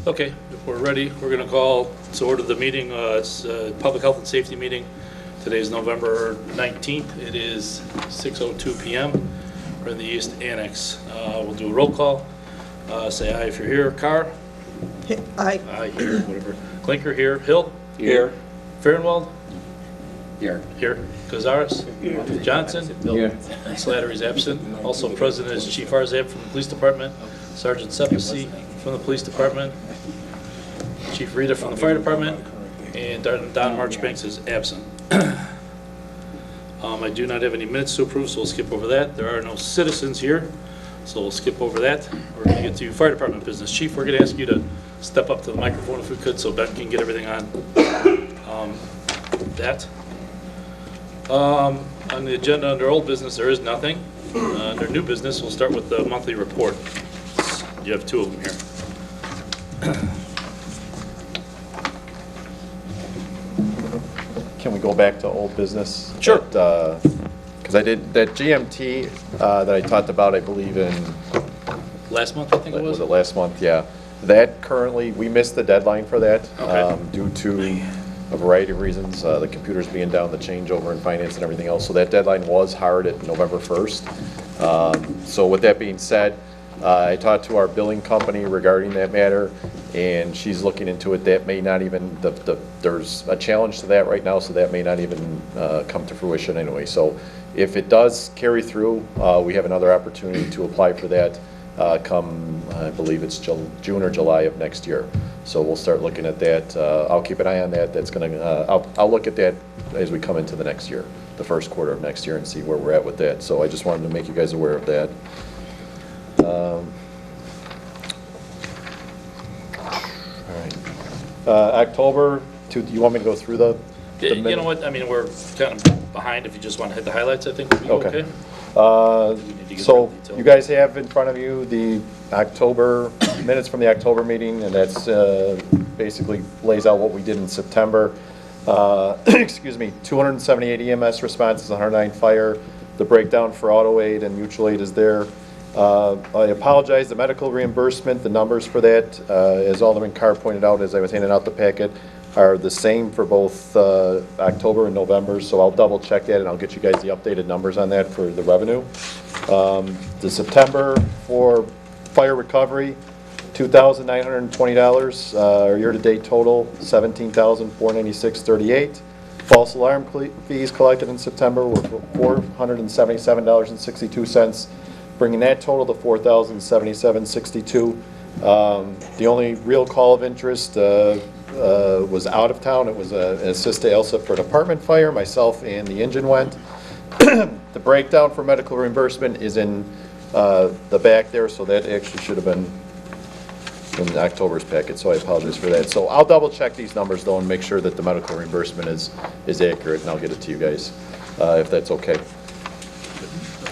Okay, if we're ready, we're going to call to order the meeting. It's a Public Health and Safety meeting. Today is November 19th. It is 6:02 p.m. We're in the East Annex. We'll do a roll call. Say aye if you're here. Carr? Aye. Aye, here, whatever. Klinker, here. Hill? Here. Fahrenwald? Here. Here. Cazares? Here. Johnson? Here. Slattery's absent. Also present is Chief Arzab from the Police Department, Sergeant Sepisi from the Police Department, Chief Rita from the Fire Department, and Don Marchbanks is absent. I do not have any minutes to approve, so we'll skip over that. There are no citizens here, so we'll skip over that. We're going to get to Fire Department business. Chief, we're going to ask you to step up to the microphone if we could, so Ben can get everything on that. On the agenda under old business, there is nothing. Under new business, we'll start with the monthly report. You have two of them here. Can we go back to old business? Sure. Because I did that GMT that I talked about, I believe in. Last month, I think it was? Was it last month? Yeah. That currently, we missed the deadline for that Okay. due to a variety of reasons. The computers being down, the changeover in finance and everything else. So that deadline was hard at November 1st. So with that being said, I talked to our billing company regarding that matter, and she's looking into it. That may not even, there's a challenge to that right now, so that may not even come to fruition anyway. So if it does carry through, we have another opportunity to apply for that come, I believe it's June or July of next year. So we'll start looking at that. I'll keep an eye on that. That's going to, I'll look at that as we come into the next year, the first quarter of next year, and see where we're at with that. So I just wanted to make you guys aware of that. All right. October, you want me to go through the You know minute? what, I mean, we're kind of behind. If you just want to hit the highlights, I think we'll be okay. need to get So more detail. you guys have in front of you the October, minutes from the October meeting, and that's basically lays out what we did in September. Excuse me, 278 EMS responses, 109 fire. The breakdown for auto aid and mutual aid is there. I apologize, the medical reimbursement, the numbers for that, as Alderman Carr pointed out as I was handing out the packet, are the same for both October and November, so I'll double check that and I'll get you guys the updated numbers on that for the revenue. The September for fire recovery, $2,920. Our year-to-date total, $17,496.38. False alarm fees collected in September were $477.62, bringing that total to $4,077.62. The only real call of interest was out of town. It was an assist to Alecia for an apartment fire. Myself and the engine went. The breakdown for medical reimbursement is in the back there, so that actually should have been in October's packet, so I apologize for that. So I'll double check these numbers though and make sure that the medical reimbursement is accurate, and I'll get it to you guys if that's okay.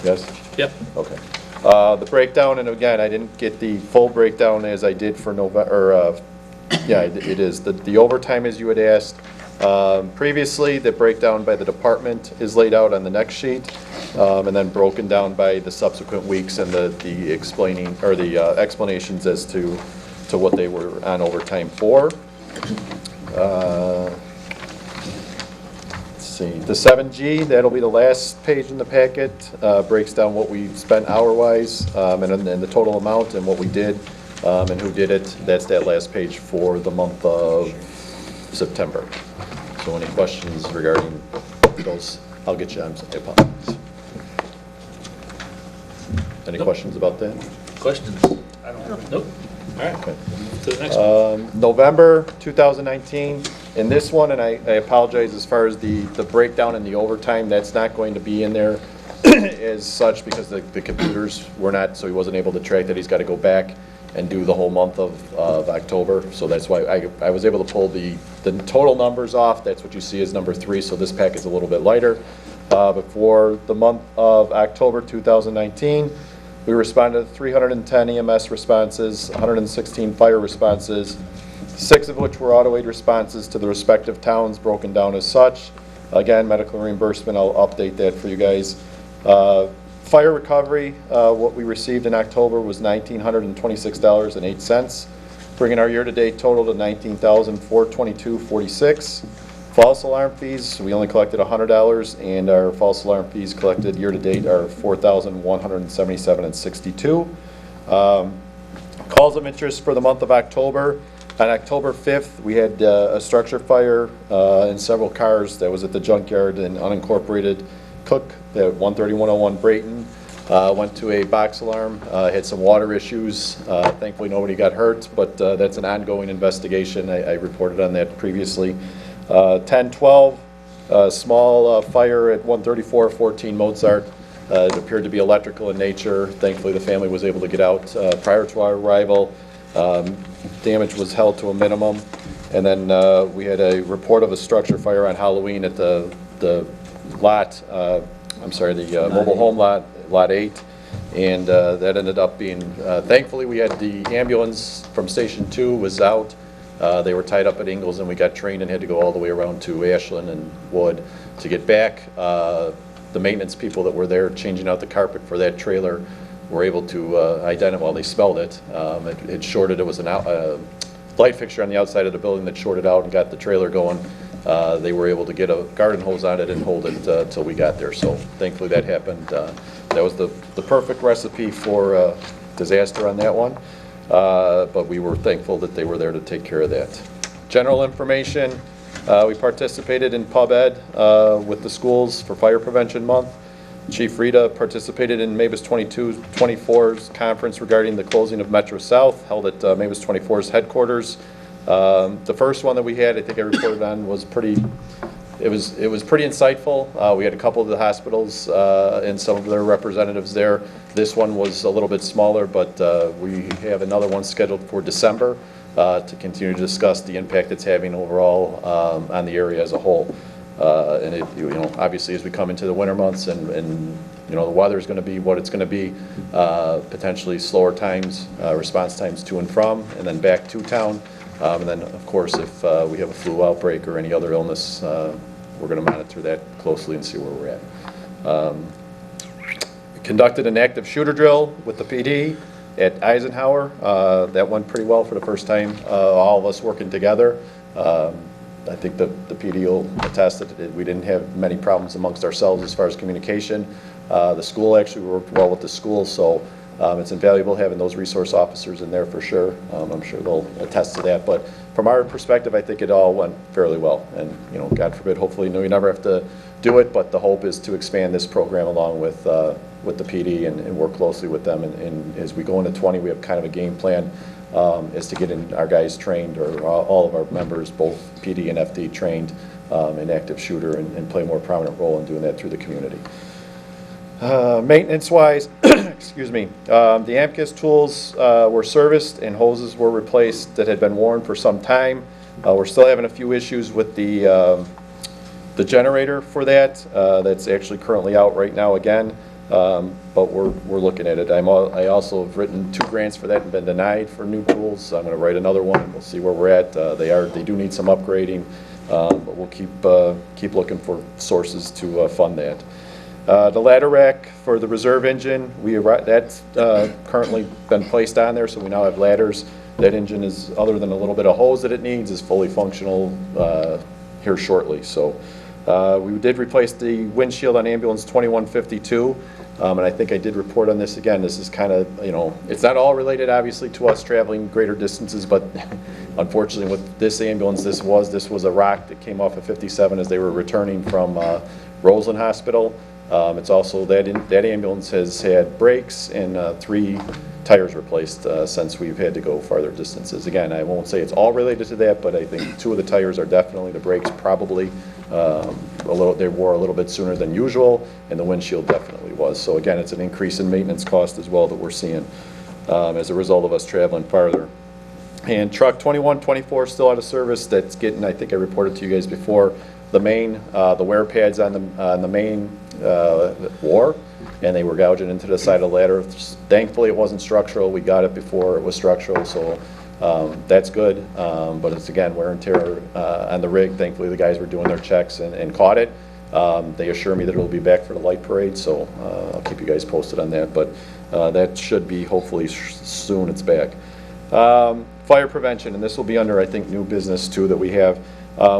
Yes? Yep. Okay. The breakdown, and again, I didn't get the full breakdown as I did for November, yeah, it is. The overtime, as you had asked. Previously, the breakdown by the department is laid out on the next sheet, and then broken down by the subsequent weeks and the explaining, or the explanations as to what they were on overtime for. Let's see, the 7G, that'll be the last page in the packet, breaks down what we spent hour-wise, and the total amount and what we did, and who did it. That's that last page for the month of September. So any questions regarding those? I'll get you, I apologize. Any questions about that? Questions? I don't have, nope. All right, Okay. to the next one. November 2019, in this one, and I apologize as far as the breakdown and the overtime, that's not going to be in there as such because the computers were not, so he wasn't able to track that. He's got to go back and do the whole month of October. So that's why I was able to pull the total numbers off. That's what you see as number 3, so this packet's a little bit lighter. But for the month of October 2019, we responded to 310 EMS responses, 116 fire responses, 6 of which were auto aid responses to the respective towns, broken down as such. Again, medical reimbursement, I'll update that for you guys. Fire recovery, what we received in October was $1,926.08. bringing our year-to-date total to $19,422.46. False alarm fees, we only collected $100, and our false alarm fees collected year-to-date are $4,177.62. Calls of interest for the month of October. On October 5th, we had a structure fire in several cars that was at the junkyard in unincorporated Cook at 13101 Brayton. Went to a box alarm, had some water issues. Thankfully, nobody got hurt, but that's an ongoing investigation. I reported on that previously. 1012, small fire at 13414 Mozart. It appeared to be electrical in nature. Thankfully, the family was able to get out prior to our arrival. Damage was held to a minimum. And then we had a report of a structure fire on Halloween at the lot, mobile home lot, Lot 8. And that ended up being, thankfully, we had the ambulance from Station 2 was out. They were tied up at Ingalls, and we got trained and had to go all the way around to Ashland and Wood to get back. The maintenance people that were there changing out the carpet for that trailer were able to identify, well, they smelled it. It shorted, it was a light fixture on the outside of the building that shorted out and got the trailer going. They were able to get a garden hose on it and hold it till we got there. So thankfully that happened. That was the perfect recipe for disaster on that one. But we were thankful that they were there to take care of that. General information, we participated in Pub Ed with the schools for Fire Prevention Month. Chief Rita participated in Mavis 22-24's conference regarding the closing of Metro South, held at Mavis 24's headquarters. The first one that we had, I think I reported on, was pretty insightful. We had a couple of the hospitals and some of their representatives there. This one was a little bit smaller, but we have another one scheduled for December to continue to discuss the impact it's having overall on the area as a whole. And it, obviously, as we come into the winter months and the weather is going to be what it's going to be, potentially slower times, response times to and from, and then back to town. And then, of course, if we have a flu outbreak or any other illness, we're going to monitor that closely and see where we're at. We conducted an active shooter drill with the PD at Eisenhower. That went pretty well for the first time, all of us working together. I think the PD will attest that we didn't have many problems amongst ourselves as far as communication. The school actually worked well with the school, so it's invaluable having those resource officers in there for sure. I'm sure they'll attest to that. But from our perspective, I think it all went fairly well. And God forbid, hopefully, you never have to do it. But the hope is to expand this program along with the PD and work closely with them. And as we go into 20, we have kind of a game plan is to get our guys trained, or all of our members, both PD and FD, trained in active shooter and play a more prominent role in doing that through the community. Maintenance-wise, excuse me, the AMCAS tools were serviced and hoses were replaced that had been worn for some time. We're still having a few issues with the generator for that. That's actually currently out right now again, but we're looking at it. I also have written 2 grants for that and been denied for new tools. So I'm going to write another one. We'll see where we're at. They do need some upgrading, but we'll keep looking for sources to fund that. The ladder rack for the reserve engine, that's currently been placed on there, so we now have ladders. That engine is, other than a little bit of hose that it needs, is fully functional here shortly. So we did replace the windshield on ambulance 2152, and I think I did report on this again. This is kind of, it's not all related obviously to us traveling greater distances, but unfortunately with this ambulance, this was a rock that came off of 57 as they were returning from Roseland Hospital. It's also that ambulance has had brakes and 3 tires replaced since we've had to go farther distances. Again, I won't say it's all related to that, but I think 2 of the tires are definitely, the brakes probably they wore a little bit sooner than usual, and the windshield definitely was. So again, it's an increase in maintenance cost as well that we're seeing as a result of us traveling farther. And truck 2124 still out of service. That's getting, I think I reported to you guys before, the wear pads on the main wore, and they were gouging into the side of the ladder. Thankfully, it wasn't structural. We got it before it was structural, so that's good. But it's, again, wear and tear on the rig. Thankfully, the guys were doing their checks and caught it. They assure me that it'll be back for the light parade, so I'll keep you guys posted on that. But that should be hopefully soon it's back. Fire prevention, and this will be under, I think, new business too that we have.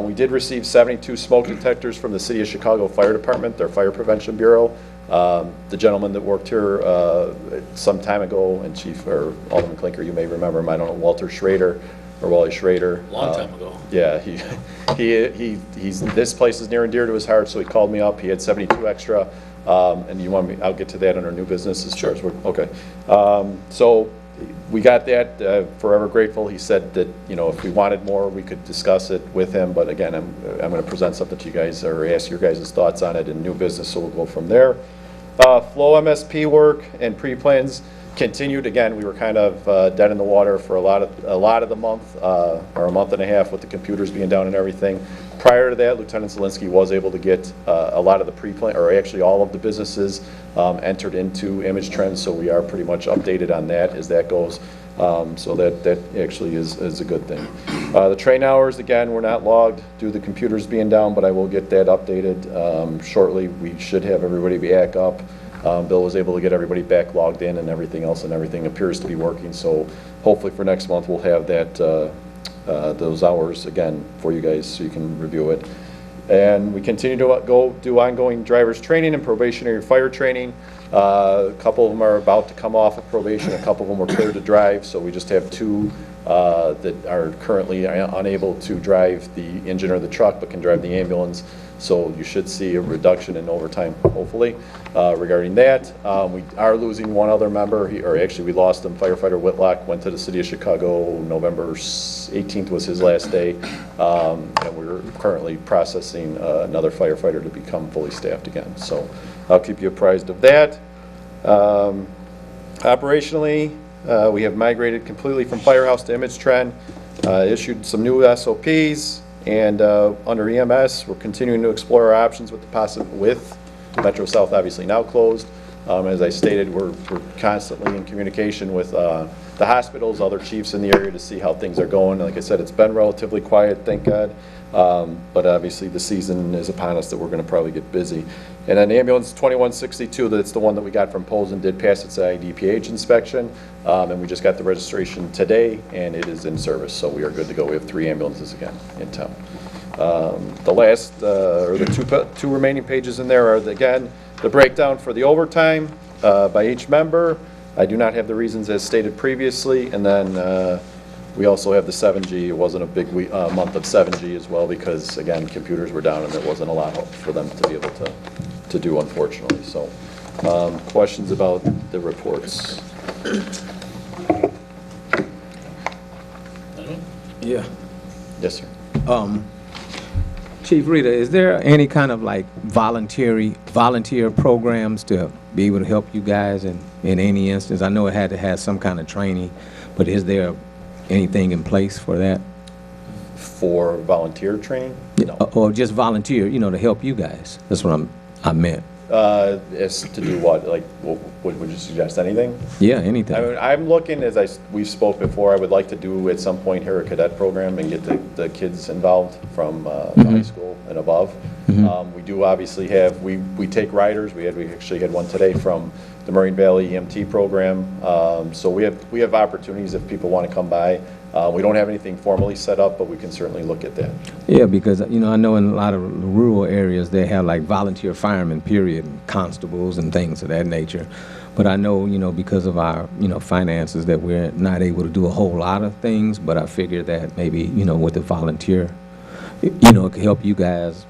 We did receive 72 smoke detectors from the City of Chicago Fire Department, their Fire Prevention Bureau. The gentleman that worked here some time ago, and Chief, or Alderman Klinker, you may remember him, I don't know, Walter Schrader, or Wally Schrader. Long time ago. Yeah, this place is near and dear to his heart, so he called me up. He had 72 extra, and you want me, I'll get to that under new business as far as we're, okay. So we got that, forever grateful. He said that, you know, if we wanted more, we could discuss it with him, but again, I'm going to present something to you guys, or ask your guys' thoughts on it in new business, so we'll go from there. Flow MSP work and pre-plans continued. Again, we were kind of dead in the water for a lot of the month, or a month and a half with the computers being down and everything. Prior to that, Lieutenant Zielinski was able to get a lot of the pre-plan, or actually all of the businesses entered into image trends, so we are pretty much updated on that as that goes. So that actually is a good thing. The train hours, again, were not logged due to the computers being down, but I will get that updated shortly. We should have everybody back up. Bill was able to get everybody back logged in and everything else, and everything appears to be working. So hopefully for next month we'll have that those hours again for you guys so you can review it. And we continue to go do ongoing driver's training and probationary fire training. A couple of them are about to come off of probation. A couple of them were cleared to drive. So we just have 2 that are currently unable to drive the engine or the truck, but can drive the ambulance. So you should see a reduction in overtime, hopefully, regarding that. We are losing one other member, or actually we lost him. Firefighter Whitlock went to the City of Chicago. November 18th was his last day. And we're currently processing another firefighter to become fully staffed again. So I'll keep you apprised of that. Operationally, we have migrated completely from Firehouse to Image Trend, issued some new SOPs. And under EMS, we're continuing to explore our options with Metro South obviously now closed. As I stated, we're constantly in communication with the hospitals, other chiefs in the area to see how things are going. Like I said, it's been relatively quiet, thank God. But obviously the season is upon us that we're going to probably get busy. And then ambulance 2162, that's the one that we got from Posen, did pass its IDPH inspection. And we just got the registration today, and it is in service, so we are good to go. We have 3 ambulances again in town. The last, or the two remaining pages in there are, again, the breakdown for the overtime by each member. I do not have the reasons as stated previously, and then we also have the 7G. It wasn't a big month of 7G as well because, again, computers were down and there wasn't a lot for them to be able to do, unfortunately. So, questions about the reports? Yeah. Yes, sir. Chief Rita, is there any kind of like volunteer programs to be able to help you guys in any instance? I know it had to have some kind of training, but is there anything in place for that? For volunteer training? No. Or just volunteer, you know, to help you guys? That's what I meant. As to do what? Like, would you suggest anything? Yeah, anything. I mean, I'm looking, as we spoke before, I would like to do at some point here a cadet program and get the kids involved from high school and above. We do obviously have, we take riders. We actually had one today from the Marine Valley EMT program. So we have opportunities if people want to come by. We don't have anything formally set up, but we can certainly look at that. Yeah, because, you know, I know in a lot of rural areas they have like volunteer firemen, period, and constables and things of that nature. But I know, you know, because of our, you know, finances that we're not able to do a whole lot of things, but I figure that maybe, you know, with the volunteer, you know, it could help you guys,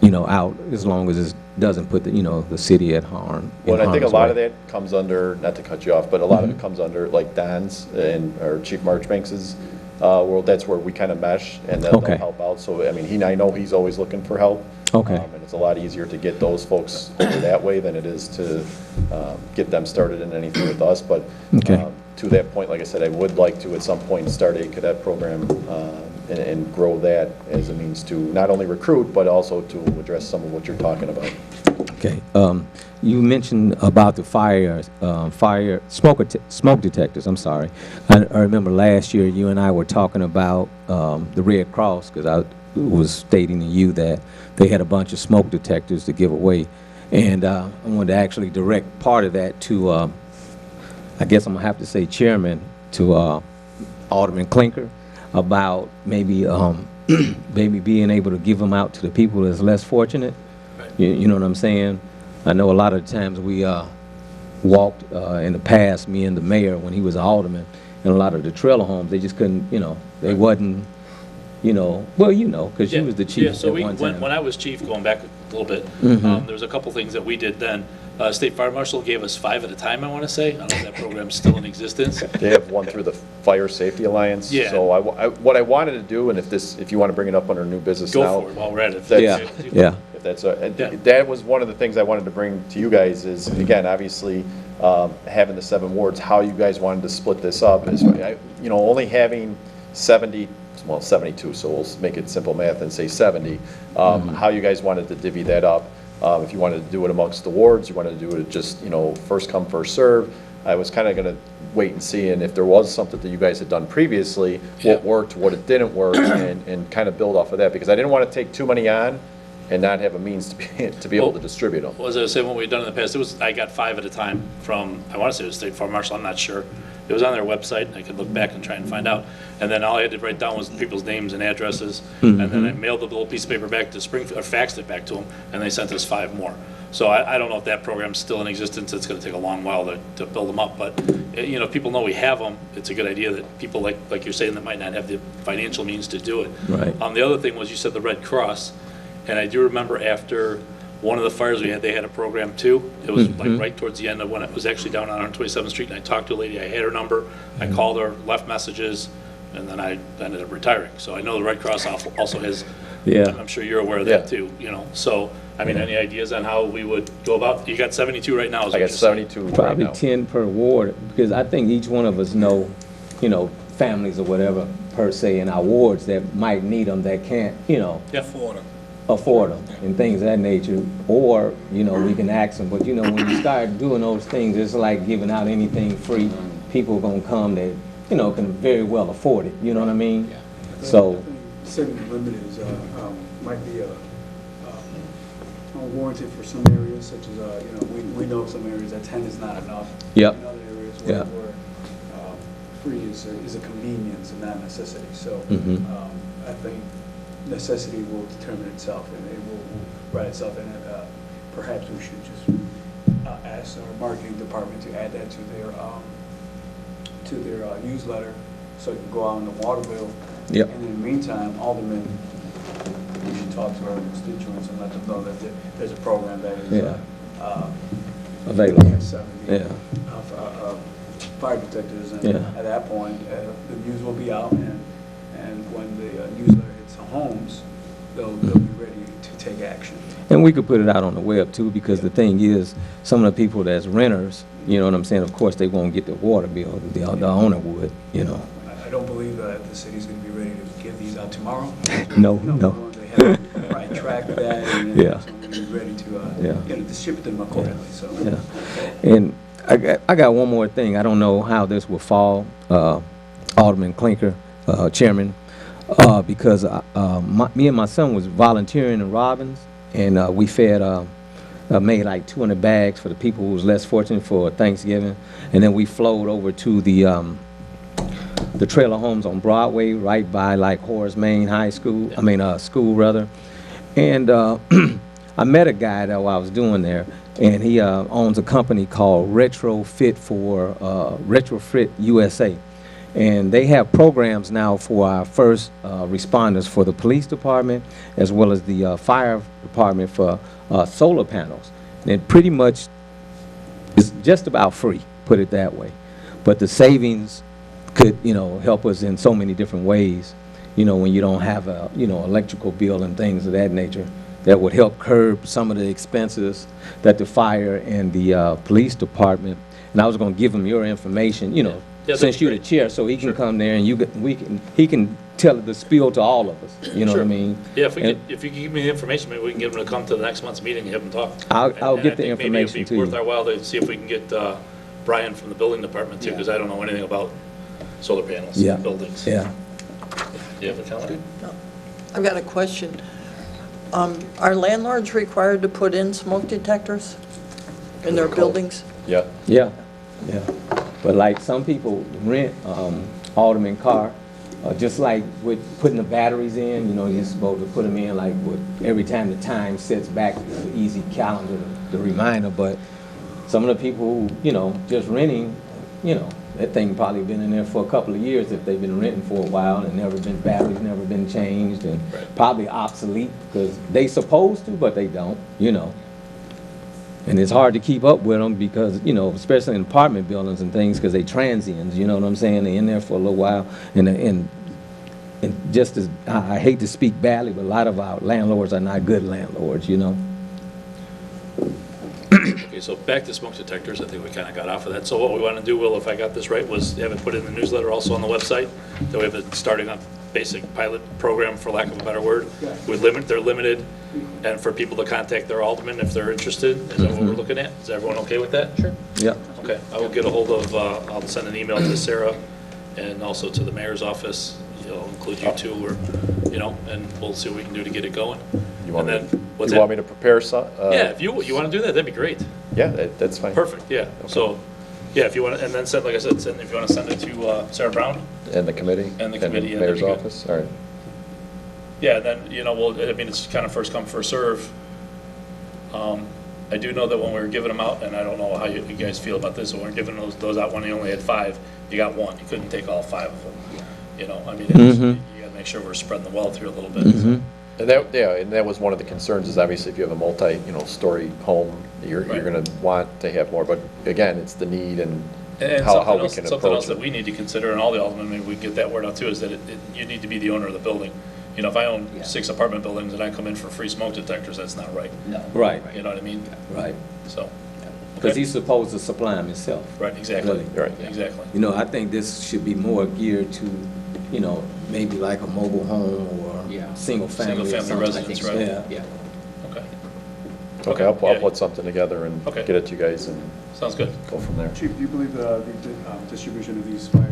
you know, out as long as it doesn't put the, you know, the city at harm. Well, I think a lot of that comes under, not to cut you off, but a lot of it comes under like Don's and or Chief Marchbanks's world. That's where we kind of mesh, and they'll help out. So I mean, I know he's always looking for help. Okay. And it's a lot easier to get those folks over that way than it is to get them started in anything with us. But to that point, like I said, I would like to at some point start a cadet program and grow that as a means to not only recruit, but also to address some of what you're talking about. Okay. You mentioned about the smoke detectors. I'm sorry. I remember last year you and I were talking about the Red Cross, because I was stating to you that they had a bunch of smoke detectors to give away, and I wanted to actually direct part of that to, I guess I'm gonna have to say, Chairman, to Alderman Klinker about maybe maybe being able to give them out to the people that's less fortunate. Right. You know what I'm saying? I know a lot of times we walked in the past, me and the mayor, when he was an alderman, and a lot of the trailer homes, they just couldn't, you know, they wasn't, you know, well, you know, because you was the chief Yeah, so at one time. when I was chief, going back a little bit, there was a couple things that we did then. State Fire Marshal gave us 5 at a time, I want to say. I don't know if that program's still in existence. They have one through the Fire Safety Alliance. Yeah. So what I wanted to do, and if you want to bring it up under new business now. Go for it while we're at it. That's- Yeah. If that's Yeah. that was one of the things I wanted to bring to you guys is, again, obviously, having the 7 wards, how you guys wanted to split this up is, you know, only having 70, well, 72, so we'll make it simple math and say 70, how you guys wanted to divvy that up. If you wanted to do it amongst the wards, you wanted to do it just, you know, first come, first serve. I was kind of going to wait and see, and if there was something that you guys had done previously, what worked, what it didn't work, and kind of build off of that, because I didn't want to take too many on and not have a means to be able to distribute them. Well, as I was saying, what we've done in the past, I got 5 at a time from, I want to say it was State Fire Marshal, I'm not sure. It was on their website, I could look back and try and find out. And then all I had to write down was people's names and addresses, and then I mailed the little piece of paper back to Springfield, or faxed it back to them, and they sent us 5 more. So I don't know if that program's still in existence, it's gonna take a long while to build them up, but, you know, if people know we have them, it's a good idea that people like you're saying that might not have the financial means to do it. Right. The other thing was, you said the Red Cross, and I do remember after one of the fires we had, they had a program too. It was like right towards the end of when it was actually down on 127th Street, and I talked to a lady, I had her number, I called her, left messages, and then I ended up retiring. So I know the Red Cross also has, Yeah. I'm sure you're aware of that too, you know. So, I mean, any ideas on how we would go about, you got 72 right now? Is I what got you're saying. 72 right Probably now. 10 per ward, because I think each one of us know, you know, families or whatever, per se, in our wards that might need them, that can't, you know, Yeah. afford them and things of that nature, or, you know, we can ask them. But, you know, when you start doing those things, it's like giving out anything free. People gonna come that, you know, can very well afford it, you know what I mean? So, I think setting the limit is, might be unwarranted for some areas, such as, you know, we know some areas that 10 is not enough. Yep. In other areas Yeah. where free is a convenience and not a necessity. So I think necessity will determine itself, and it will write itself, and perhaps we should just ask our marketing department to add that to their newsletter, so it can go out on the water bill. Yep. And in the meantime, aldermen, we should talk to our constituents and let them know that there's a program that is available. 70 Yeah. fire detectors, and Yeah. at that point, the news will be out, and when the newsletter hits the homes, they'll be ready to take action. And we could put it out on the web too, because the thing is, some of the people that's renters, you know what I'm saying, of course, they won't get the water bill, the owner would, you know. I don't believe that the city's going to be ready to give these out tomorrow. No. They have to right, track that, and then Yeah. be ready to Yeah. you know, distribute them accordingly. So. Yeah. And I got one more thing. I don't know how this will fall, Alderman Klinker, Chairman, because me and my son was volunteering in Robbins, and we fed, made like 200 bags for the people who was less fortunate for Thanksgiving, and then we flowed over to the trailer homes on Broadway, right by like Horace Main High School, school rather, and I met a guy that while I was doing there, and he owns a company called Retrofit USA. And they have programs now for our first responders for the police department, as well as the fire department for solar panels. And it pretty much is just about free, put it that way. But the savings could, you know, help us in so many different ways, you know, when you don't have a, you know, electrical bill and things of that nature. That would help curb some of the expenses that the fire and the police department. And I was going to give him your information, you know, Yeah, since you're the chair, so he can come there and he can tell the spiel to all of us. You know what I mean? Yeah, if you could give me the information, maybe we can get them to come to the next month's meeting and have them talk. I'll And get I the think information maybe to it'd be you. worth our while to see if we can get Brian from the building department too, because I don't know anything about solar panels Yeah. in buildings. Yeah. You have a comment? I've got a question. Are landlords required to put in smoke detectors in their buildings? Yeah. Yeah. But like some people rent Alderman Carr, just like with putting the batteries in, you know, you're supposed to put them in like every time the time sets back, it's an easy calendar, the reminder, but some of the people who, you know, just renting, you know, that thing probably been in there for a couple of years if they've been renting for a while and batteries never been changed and probably obsolete because they supposed to, but they don't, you know. And it's hard to keep up with them because, you know, especially in apartment buildings and things, because they transients, you know what I'm saying? They're in there for a little while. And just as, I hate to speak badly, but a lot of our landlords are not good landlords, you know? Okay, so back to smoke detectors, I think we kind of got off of that. So what we want to do, Will, if I got this right, was have it put in the newsletter also on the website, that we have it starting a basic pilot program, for lack of a better word. They're limited, and for people to contact their alderman if they're interested. Is that what we're looking at? Is everyone okay with that? Sure. Yeah. Okay, I will get a hold of, I'll send an email to Sarah and also to the mayor's office. I'll include you too, or, you know, and we'll see what we can do to get it going. You want And me, then, what's you want that? me to prepare some? Yeah, if you want to do that, that'd be great. Yeah, that's fine. Perfect, yeah. So, yeah, if you want to, and then send, like I said, if you want to send it to Sarah Brown. And the committee? And the committee, yeah, Mayor's that'd be good. office, all right. Yeah, then, you know, well, I mean, it's kind of first come, first serve. I do know that when we were giving them out, and I don't know how you guys feel about this, when we were giving those out when you only had 5, you got 1. You couldn't take all 5 of them. You know, I mean, you got to make sure we're spreading the wealth here a little bit. And that, yeah, and that was one of the concerns, is obviously if you have a story home, you're Right. gonna want to have more, but again, it's the need and And how something we else, can something else approach that it. we need to consider, and all the aldermen, maybe we get that word out too, is that you need to be the owner of the building. You know, if I own 6 apartment buildings and I come in for free smoke detectors, that's not right. No. Right, You know what I mean? right. So, Because he's supposed to supply them himself. right, exactly. Really? Right. Exactly. You know, I think this should be more geared to, you know, maybe like a mobile home or single family. or Single-family something. residence, right? Yeah. Okay. Okay, I'll Yeah. put something together and Okay. get it to you guys and Sounds good. go from there. Chief, do you believe the distribution of these fire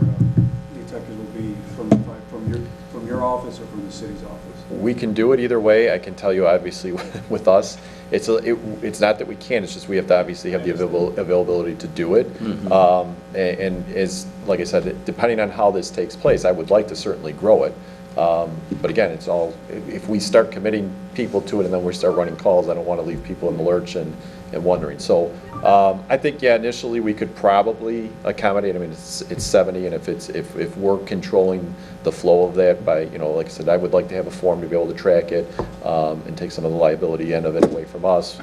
detectors will be from your office or from the city's office? We can do it either way. I can tell you, obviously, with us, it's not that we can't, it's just we have to obviously have the availability to do it. And as, like I said, depending on how this takes place, I would like to certainly grow it. But again, it's all, if we start committing people to it and then we start running calls, I don't want to leave people in the lurch and wondering. So I think, yeah, initially we could probably accommodate. I mean, it's 70, and if we're controlling the flow of that by, you know, like I said, I would like to have a form to be able to track it and take some of the liability end of it away from us.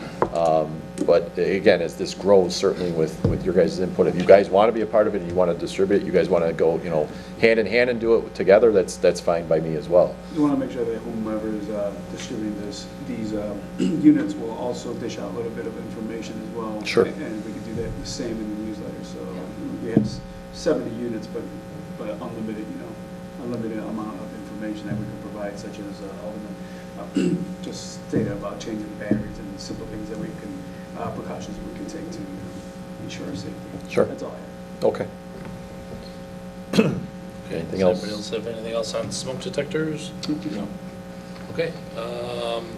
But again, as this grows, certainly with your guys' input, if you guys want to be a part of it and you want to distribute it, you guys want to go, you know, hand in hand and do it together, that's fine by me as well. You want to make sure that whomever is distributing these units will also dish out a little bit of information as well. Sure. And we could do that the same in the newsletter. So we have 70 units, but unlimited, unlimited amount of information that we can provide, such as Alderman just stated about changing the batteries and simple things that we can, precautions we can take to ensure our safety. Sure. That's all I have. Okay. Anything Does else? anybody else have anything else on smoke detectors? No. Okay.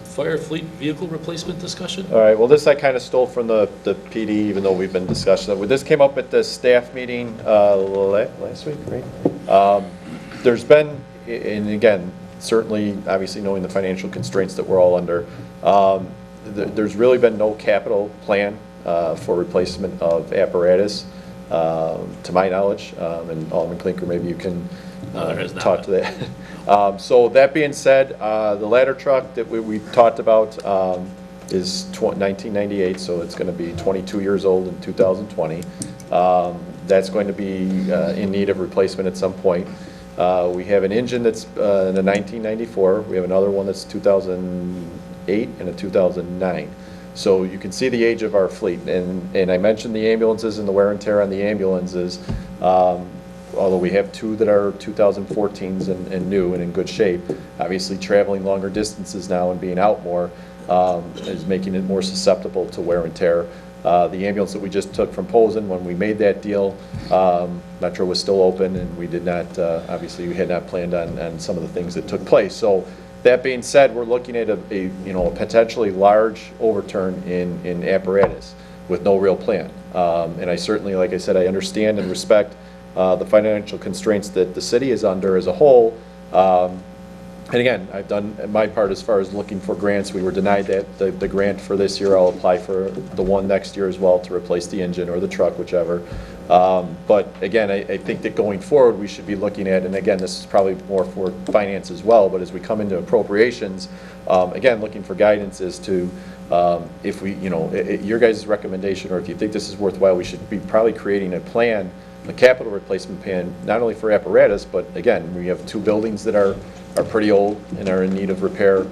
Fire fleet vehicle replacement discussion? All right, well, this I kind of stole from the PD, even though we've been discussing it. This came up at the staff meeting last week, right? There's been, and again, certainly, obviously knowing the financial constraints that we're all under, there's really been no capital plan for replacement of apparatus, to my knowledge, and Alderman Klinker, maybe you can No, there has not talk to been. that. So that being said, the ladder truck that we talked about is 1998, so it's going to be 22 years old in 2020. That's going to be in need of replacement at some point. We have an engine that's in a 1994. We have another one that's 2008 and a 2009. So you can see the age of our fleet. And I mentioned the ambulances and the wear and tear on the ambulances. Although we have 2 that are 2014s and new and in good shape, obviously traveling longer distances now and being out more is making it more susceptible to wear and tear. The ambulance that we just took from Posen, when we made that deal, Metro was still open, and we did not, obviously, we had not planned on some of the things that took place. So that being said, we're looking at a potentially large overturn in apparatus with no real plan. And I certainly, like I said, I understand and respect the financial constraints that the city is under as a whole. And again, I've done my part as far as looking for grants. We were denied the grant for this year. I'll apply for the one next year as well to replace the engine or the truck, whichever. But again, I think that going forward, we should be looking at, and again, this is probably more for finance as well, but as we come into appropriations, again, looking for guidance as to if we, your guys' recommendation, or if you think this is worthwhile, we should be probably creating a plan, a capital replacement plan, not only for apparatus, but again, we have 2 buildings that are pretty old and are in need of repair.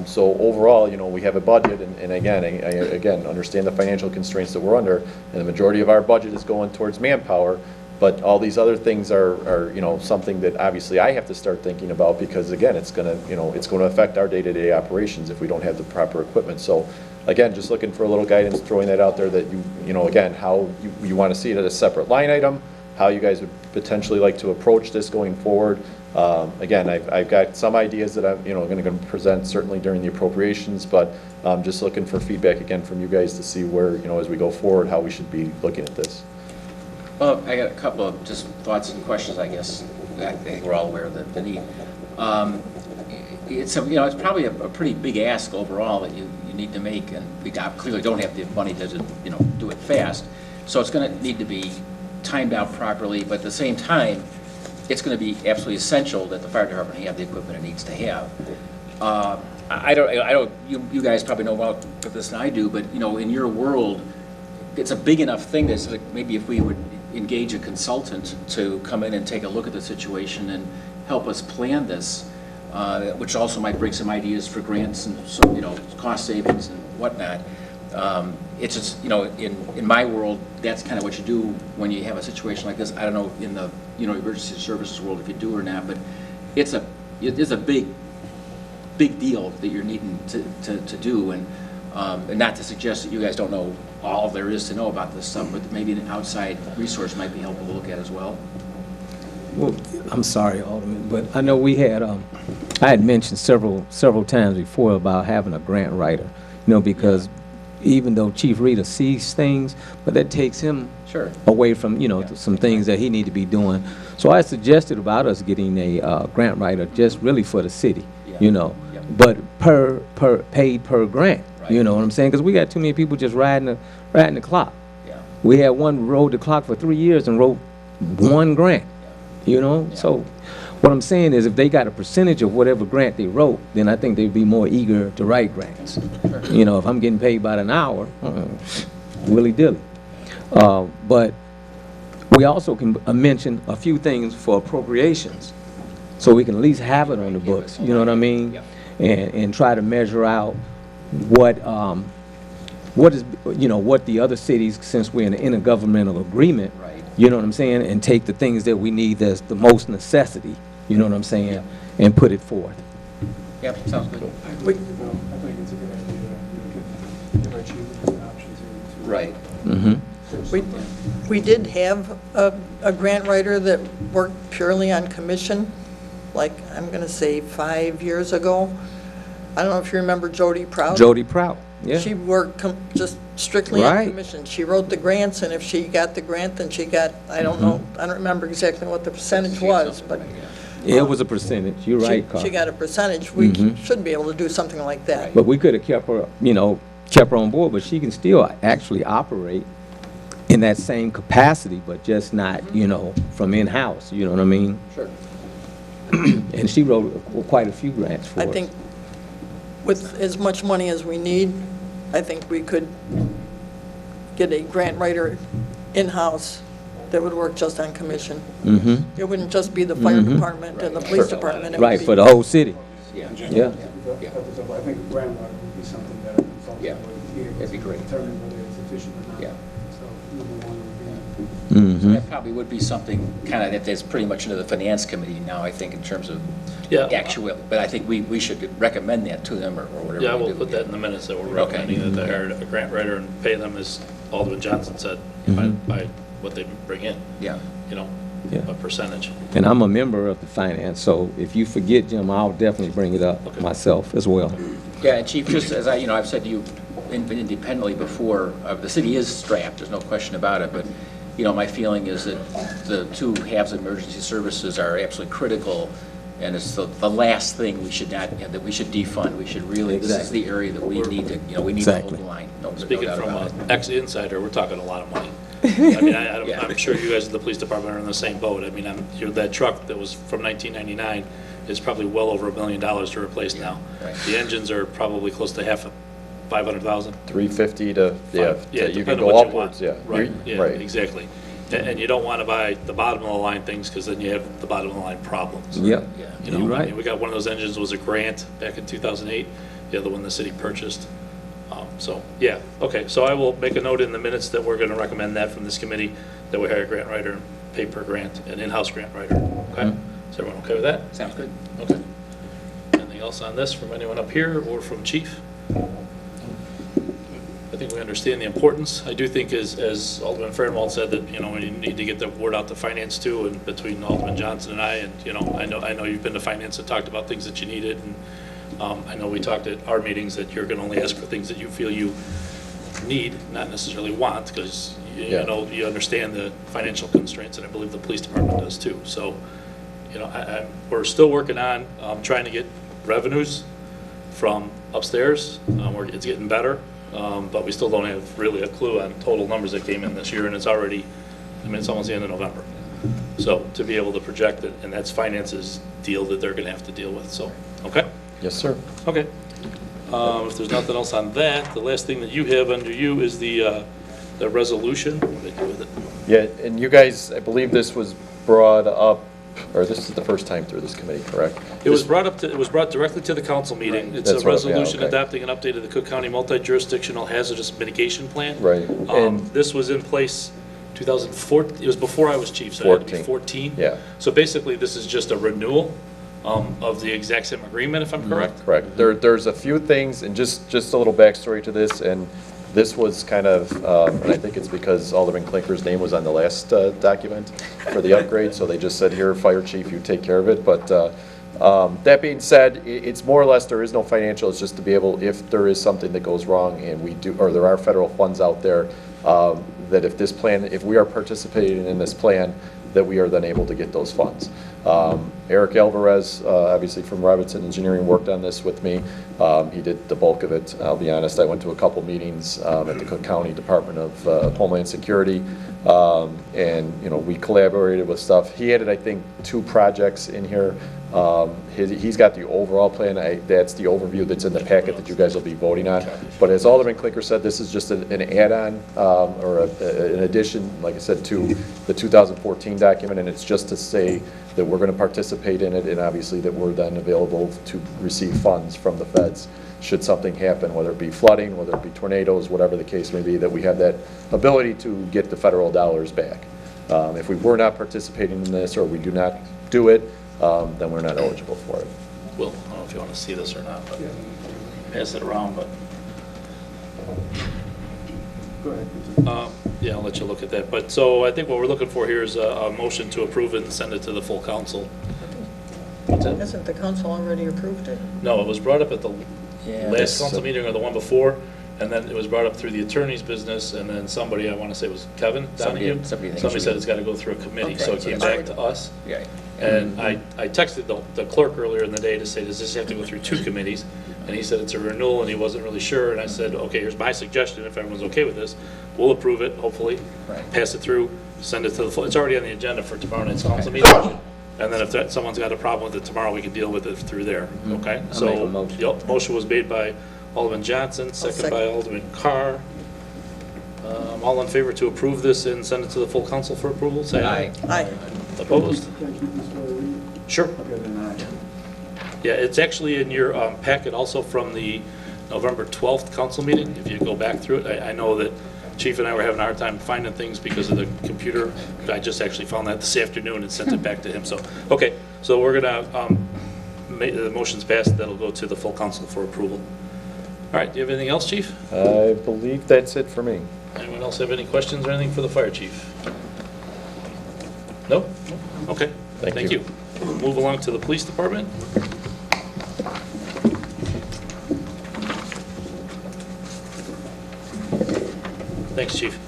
So overall, we have a budget, and again, I again understand the financial constraints that we're under, and the majority of our budget is going towards manpower, but all these other things are something that obviously I have to start thinking about, because again, it's going to affect our day-to-day operations if we don't have the proper equipment. So again, just looking for a little guidance, throwing that out there, that again, how you want to see it as a separate line item, how you guys would potentially like to approach this going forward. Again, I've got some ideas that I'm going to present certainly during the appropriations, but just looking for feedback again from you guys to see where, as we go forward, how we should be looking at this. Well, I got a couple of just thoughts and questions, I guess. I think we're all aware of the need. It's probably a pretty big ask overall that you need to make, and we clearly don't have the money to do it fast. So it's going to need to be timed out properly, but at the same time, it's going to be absolutely essential that the fire department have the equipment it needs to have. You guys probably know more about this than I do, but in your world, it's a big enough thing that like maybe if we would engage a consultant to come in and take a look at the situation and help us plan this, which also might bring some ideas for grants and cost savings and whatnot. It's just, in my world, that's kind of what you do when you have a situation like this. I don't know in the, emergency services world if you do or not, but it is a big deal that you're needing to do, and not to suggest that you guys don't know all there is to know about this stuff, but maybe an outside resource might be helpful to look at as well. Well, I'm sorry, Alderman, but I know we had, I had mentioned several times before about having a grant writer, because even though Chief Reader sees things, but that takes him Sure. away from, some things that he need to be doing. So I suggested about us getting a grant writer just really for the city, Yeah. but paid per grant, Right. you know what I'm saying? Because we got too many people just riding the clock. Yeah. We had one rode the clock for 3 years and wrote 1 grant, Yeah. So what I'm saying is if they got a percentage of whatever grant they wrote, then I think they'd be more eager to write grants. Sure. If I'm getting paid by an hour, willy-dilly. But we also can mention a few things for appropriations, so we can at least have it on the books, you know what I mean? Yeah. And try to measure out what is, what the other cities, since we're in an intergovernmental agreement, Right. you know what I'm saying, and take the things that we need that's the most necessity, you know what I'm saying, and put it forth. Yeah, sounds good. I think it's a good idea to give our chief different options here. Right. We did have a grant writer that worked purely on commission, like, I'm going to say 5 years ago. I don't know if you remember Jody Prout. Jody Prout, yeah. She worked just strictly on Right. commission. She wrote the grants, and if she got the grant, then she got, I don't know, I don't remember exactly what the percentage was, but It was a percentage, you're right, Carl. she got a percentage. We should be able to do something like that. But we could have kept her, kept her on board, but she can still actually operate in that same capacity, but just not, from in-house, you know what I mean? Sure. And she wrote quite a few grants for us. I think with as much money as we need, I think we could get a grant writer in-house that would work just on commission. It wouldn't just be the fire department and the police department. It would Right, be- for the whole city. Yeah. Yeah. I think a grant writer would be something that a consultant Yeah. would be able That'd be to great. determine whether it's efficient or not. Yeah. So number one would be. That probably would be something kind of that's pretty much into the finance committee now, I think, in terms of Yeah. actual, but I think we should recommend that to them or whatever. Yeah, we we'll do. put that in the minutes that we're Okay. recommending that they hire a grant writer and pay them, as Alderman Johnson said, by what they bring in, Yeah. Yeah. a percentage. And I'm a member of the finance, so if you forget, Jim, I'll definitely bring it up myself as well. Yeah, and Chief, just as I've said to you independently before, the city is strapped, there's no question about it, but my feeling is that the two halves of emergency services are absolutely critical, and it's the last thing we should not, that we should defund. We should really, this is the area that we need to, we need to hold the line. No Speaking doubt from about an it. ex-insider, we're talking a lot of money. I mean, Yeah. I'm sure you guys in the police department are in the same boat. I mean, that truck that was from 1999 is probably well over $1 million to replace now. Right. The engines are probably close to half of 500,000. 350 to, yeah, Yeah, you depending can on go what you upwards, want. yeah. Right, yeah, Right. exactly. And you don't want to buy the bottom of the line things, because then you have the bottom of the line problems. Yep, Yeah. You know, you're I right. mean, we got one of those engines was a grant back in 2008, the other one the city purchased. So, yeah, okay, so I will make a note in the minutes that we're going to recommend that from this committee, that we hire a grant writer, and pay per grant, an in-house grant writer, okay? Is everyone okay with that? Sounds good. Okay. Anything else on this from anyone up here or from Chief? I think we understand the importance. I do think, as Alderman Fahrenwald said, that, we need to get the word out to finance too, and between Alderman Johnson and I, and, I know you've been to finance and talked about things that you needed, and I know we talked at our meetings that you're gonna only ask for things that you feel you need, not necessarily want, because, Yeah. you understand the financial constraints, and I believe the police department does too. So, we're still working on trying to get revenues from upstairs. It's getting better, but we still don't have really a clue on total numbers that came in this year, and it's already, it's almost the end of November. So to be able to project it, and that's finance's deal that they're gonna have to deal with, so, okay? Yes, sir. Okay. If there's nothing else on that, the last thing that you have under you is the resolution. What did I do with it? Yeah, and you guys, I believe this was brought up, or this is the first time through this committee, correct? It was brought directly to the council meeting. It's a That's right, yeah, resolution okay. adopting an update of the Cook County Multi-Jurisdictional Hazardous Mitigation Plan. Right, and- This was in place 2014, it was before I was chief, so it had to be 14. Yeah. So basically, this is just a renewal of the exact same agreement, if I'm correct? Correct. There's a few things, and just a little backstory to this, and this was kind of, and I think it's because Alderman Klinker's name was on the last document for the upgrade, so they just said, here, fire chief, you take care of it. But that being said, it's more or less, there is no financial, it's just to be able, if there is something that goes wrong, and we do, or there are federal funds out there, that if this plan, if we are participating in this plan, that we are then able to get those funds. Eric Alvarez, obviously from Robinson Engineering, worked on this with me. He did the bulk of it. I'll be honest, I went to a couple meetings at the Cook County Department of Homeland Security, and we collaborated with stuff. He added, I think, 2 projects in here. He's got the overall plan. That's the overview that's in the packet that you guys will be voting on. But as Alderman Klinker said, this is just an add-on or an addition, like I said, to the 2014 document, and it's just to say that we're going to participate in it, and obviously that we're then available to receive funds from the feds should something happen, whether it be flooding, whether it be tornadoes, whatever the case may be, that we have that ability to get the federal dollars back. If we were not participating in this, or we do not do it, then we're not eligible for it. Will, I don't know if you want to see this or not, but pass it around, but, Go ahead. yeah, I'll let you look at that. But, so I think what we're looking for here is a motion to approve it and send it to the full council. What's that? Hasn't the council already approved it? No, it was brought up at the last Yes. council meeting or the one before, and then it was brought up through the attorney's business, and then somebody, I want to say it was Kevin Donahue? Somebody thinks said it's got to go through a committee, Okay, so it so came it's back already- to us. Yeah. And I texted the clerk earlier in the day to say, does this have to go through 2 committees? And he said it's a renewal, and he wasn't really sure, and I said, okay, here's my suggestion, if everyone's okay with this, we'll approve it, hopefully, Right. pass it through, send it to the full, it's already on the agenda for tomorrow night's council meeting. And then if someone's got a problem with it tomorrow, we can deal with it through there, okay? I'll make a So, motion. the motion was made by Alderman Johnson, second by second. Alderman Carr. All in favor to approve this and send it to the full council for approval, say aye. Aye. Opposed? Can I keep this for a read? Sure. Okay, then Yeah, it's actually in your packet also from the November 12th council meeting, if you go back through it. I know that Chief and I were having a hard time finding things because of the computer. I just actually found that this afternoon and sent it back to him, so, okay. So we're gonna, the motion's passed, that'll go to the full council for approval. All right, do you have anything else, Chief? I believe that's it for me. Anyone else have any questions or anything for the fire chief? No? Okay, Thank thank you. you. We'll move along to the police department. Thanks, chief.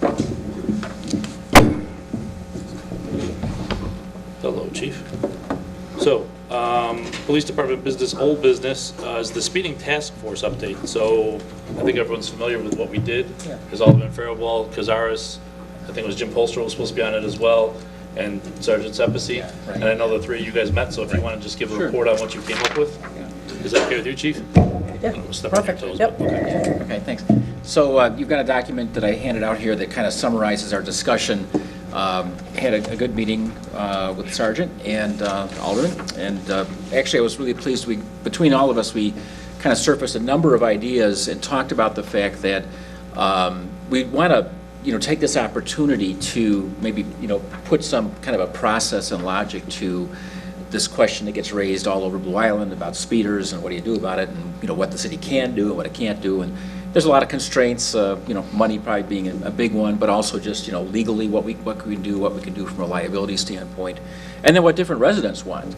Hello, Chief. So, Police Department business, old business, is the speeding task force update. So, I think everyone's familiar with what we did. Yeah. Because Alderman Fahrenwald, Cazares, I think it was Jim Polster was supposed to be on it as well, and Sergeant Sepisi. Yeah, right. And I know the three of you guys met, so if you want to just give a Sure. report on what you came up with. Yeah. Is that okay with you, Chief? Yeah, Step on your perfect. toes, Yep. but okay. Okay, thanks. So you've got a document that I handed out here that kind of summarizes our discussion. Had a good meeting with the Sergeant and Alderman, and actually I was really pleased. Between all of us, we kind of surfaced a number of ideas and talked about the fact that we want to take this opportunity to maybe put some kind of a process and logic to this question that gets raised all over Blue Island about speeders and what do you do about it, and what the city can do and what it can't do. And there's a lot of constraints, money probably being a big one, but also just legally what we can do from a liability standpoint, and then what different residents want.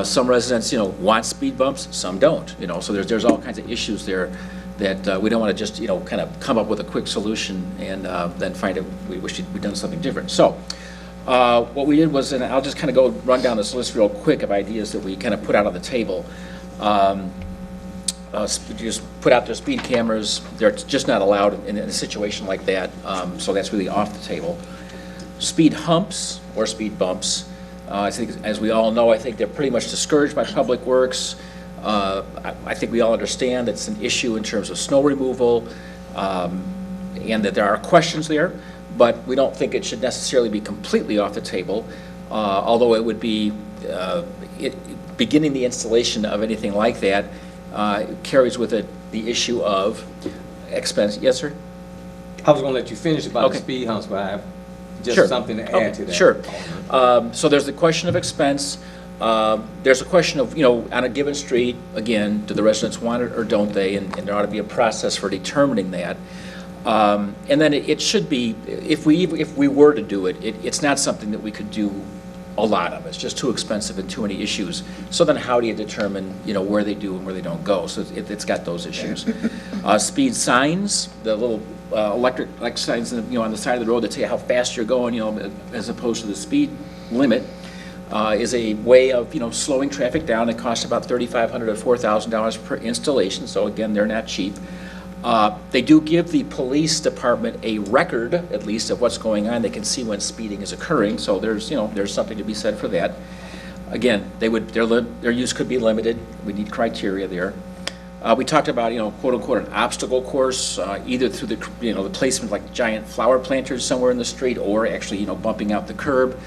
Some residents want speed bumps, some don't. So there's all kinds of issues there that we don't want to just kind of come up with a quick solution and then find out we wish we'd done something different. So. What we did was, and I'll just kind of run down this list real quick of ideas that we kind of put out on the table. Just put out their speed cameras. They're just not allowed in a situation like that, so that's really off the table. Speed humps or speed bumps. I think, as we all know, I think they're pretty much discouraged by Public Works. I think we all understand it's an issue in terms of snow removal, and that there are questions there. But we don't think it should necessarily be completely off the table, although it would be beginning the installation of anything like that carries with it the issue of expense. Yes, sir? I was going to let you finish about the Okay. speed humps, but I have just Sure. something to add Okay, to that. Sure. So there's the question of expense. There's a question of, on a given street, again, do the residents want it or don't they? And there ought to be a process for determining that. And then it should be, if we were to do it, it's not something that we could do a lot of. It's just too expensive and too many issues. So then how do you determine, where they do and where they don't go? So it's got those issues. Speed signs, the little electric signs, on the side of the road that tell you how fast you're going, as opposed to the speed limit, is a way of, slowing traffic down. It costs about $3,500 to $4,000 per installation. So again, they're not cheap. They do give the police department a record, at least, of what's going on. They can see when speeding is occurring, so there's something to be said for that. Again, their use could be limited. We need criteria there. We talked about, quote unquote, an obstacle course, either through the placement of like giant flower planters somewhere in the street, or actually, bumping out the curb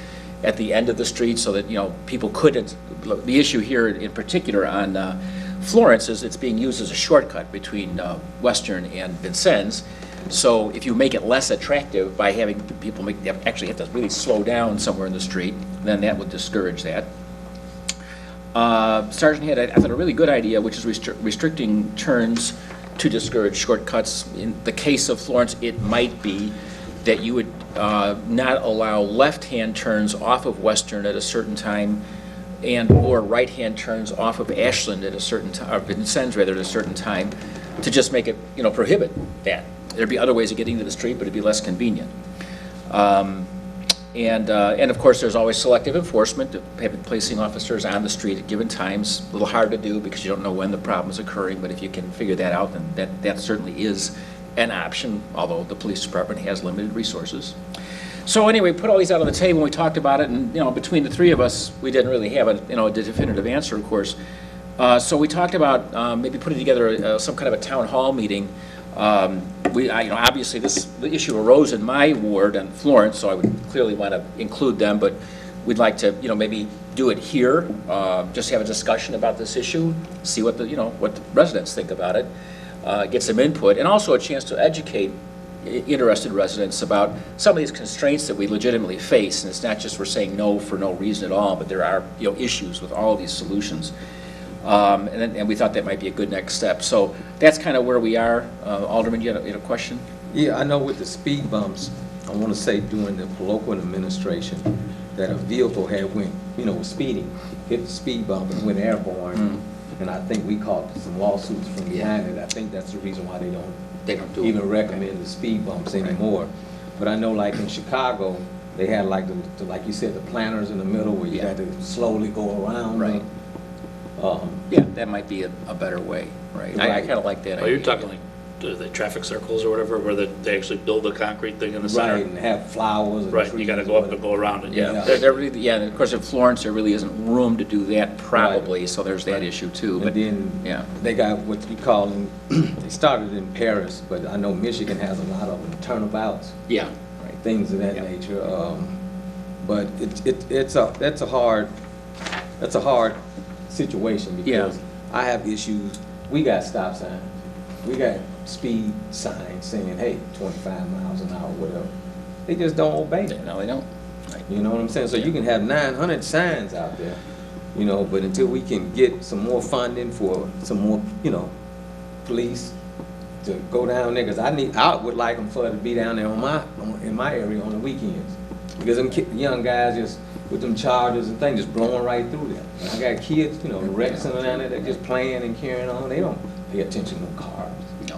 at the end of the street so that, people couldn't. The issue here in particular on Florence is it's being used as a shortcut between Western and Vincennes. So if you make it less attractive by having people actually have to really slow down somewhere in the street, then that would discourage that. Sergeant had, I thought, a really good idea, which is restricting turns to discourage shortcuts. In the case of Florence, it might be that you would not allow left-hand turns off of Western at a certain time, or right-hand turns off of Ashland at a certain time, or Vincennes rather, at a certain time, to just make it, prohibit that. There'd be other ways of getting to the street, but it'd be less convenient. And of course, there's always selective enforcement, placing officers on the street at given times. A little hard to do because you don't know when the problem is occurring, but if you can figure that out, then that certainly is an option, although the police department has limited resources. So anyway, we put all these out on the table, and we talked about it, and between the three of us, we didn't really have a definitive answer, of course. So we talked about maybe putting together some kind of a town hall meeting. Obviously the issue arose in my ward in Florence, so I would clearly want to include them, but we'd like to maybe do it here, just have a discussion about this issue, see what what the residents think about it, get some input, and also a chance to educate interested residents about some of these constraints that we legitimately face. And it's not just we're saying no for no reason at all, but there are issues with all of these solutions. And we thought that might be a good next step. So that's kind of where we are. Alderman, you had a question? Yeah, I know with the speed bumps, I want to say during the local administration that a vehicle had went, was speeding, hit the speed bump and went airborne. And I think we caught some lawsuits from behind it. I think that's the reason why they don't do even recommend the speed bumps anymore. But I know like in Chicago, They had like like you said, the planters in the middle where you Yeah. had to slowly go around. Right. Yeah, that might be a better way, right? I Right. kind of like that Oh, you're idea. talking like the traffic circles or whatever, where they actually build the concrete thing in the center? Right, and have flowers and Right, trees. you gotta go up and go around it, yeah. Yeah. There really, yeah, and of course, in Florence, there really isn't room to do that probably, so there's that issue too. But And then yeah. they got what you call them, they started in Paris, but I know Michigan has a lot of them, turnabouts, Yeah, right. things of that Yeah. nature. But it's a hard situation because I have issues. We got stop signs, we got speed signs saying, hey, 25 miles an hour, whatever. They just don't obey it. No, they don't. Right. You know what I'm saying? So you can have 900 signs out there, you know, but until we can get some more funding for some more, you know, police to go down there, because I would like them for it to be down there in my area on the weekends. Because them young guys just, with them chargers and things, just blowing right through there. And I got kids, you know, the rec center down there, they're just playing and carrying on. They don't pay attention to cars. No.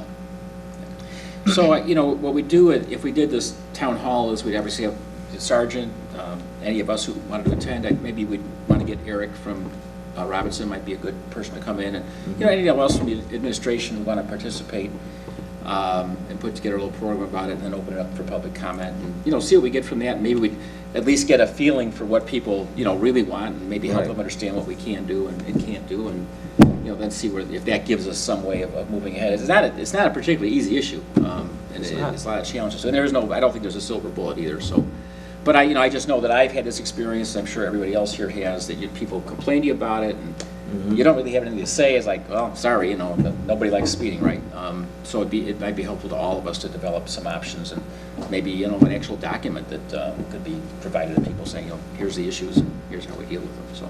So, you know, what we do, if we did this town hall, is we'd obviously have the sergeant, any of us who wanted to attend, maybe we'd want to get Eric from Robinson, might be a good person to come in, and, you know, anyone else from the administration who want to participate, and put together a little program about it, and then open it up for public comment, and, you know, see what we get from that, and maybe we'd at least get a feeling for what people, you know, really want, and maybe help Right. them understand what we can do and can't do, and, you know, then see if that gives us some way of moving ahead. It's not a particularly easy issue, and it's a lot of challenges, and I don't think there's a silver bullet either, so. But I just know that I've had this experience, I'm sure everybody else here has, that people complain to you about it, and you don't really have anything to say. It's like, well, sorry, you know, nobody likes speeding, right? So it might be helpful to all of us to develop some options, and maybe, you know, an actual document that could be provided to people saying, you know, here's the issues, and here's how we deal with them. So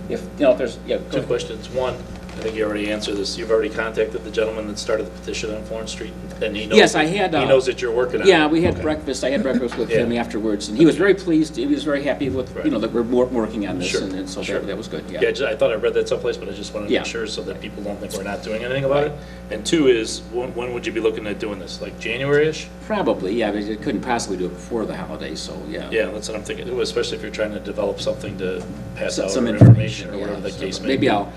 if, you know, if there's, yeah. go Two ahead. questions. One, I think you already answered this. You've already contacted the gentleman that started the petition on Florence Street, and he knows. Yes, I had, He knows that you're working on it. Yeah, we had Okay. breakfast. I had breakfast with Yeah. him afterwards, and he was very pleased. He was very happy with, you know, that we're working on this, Sure, and so sure. that was good, yeah. Yeah, I thought I read that someplace, but I just wanted to Yeah. make sure so that people don't think we're not doing anything about it. And two is, when would you be looking at doing this? Like January-ish? Probably, yeah, but it couldn't possibly do it before the holidays, so, yeah. Yeah, that's what I'm thinking, especially if you're trying to develop something to pass out Some or information or yeah. whatever the So case may be. maybe I'll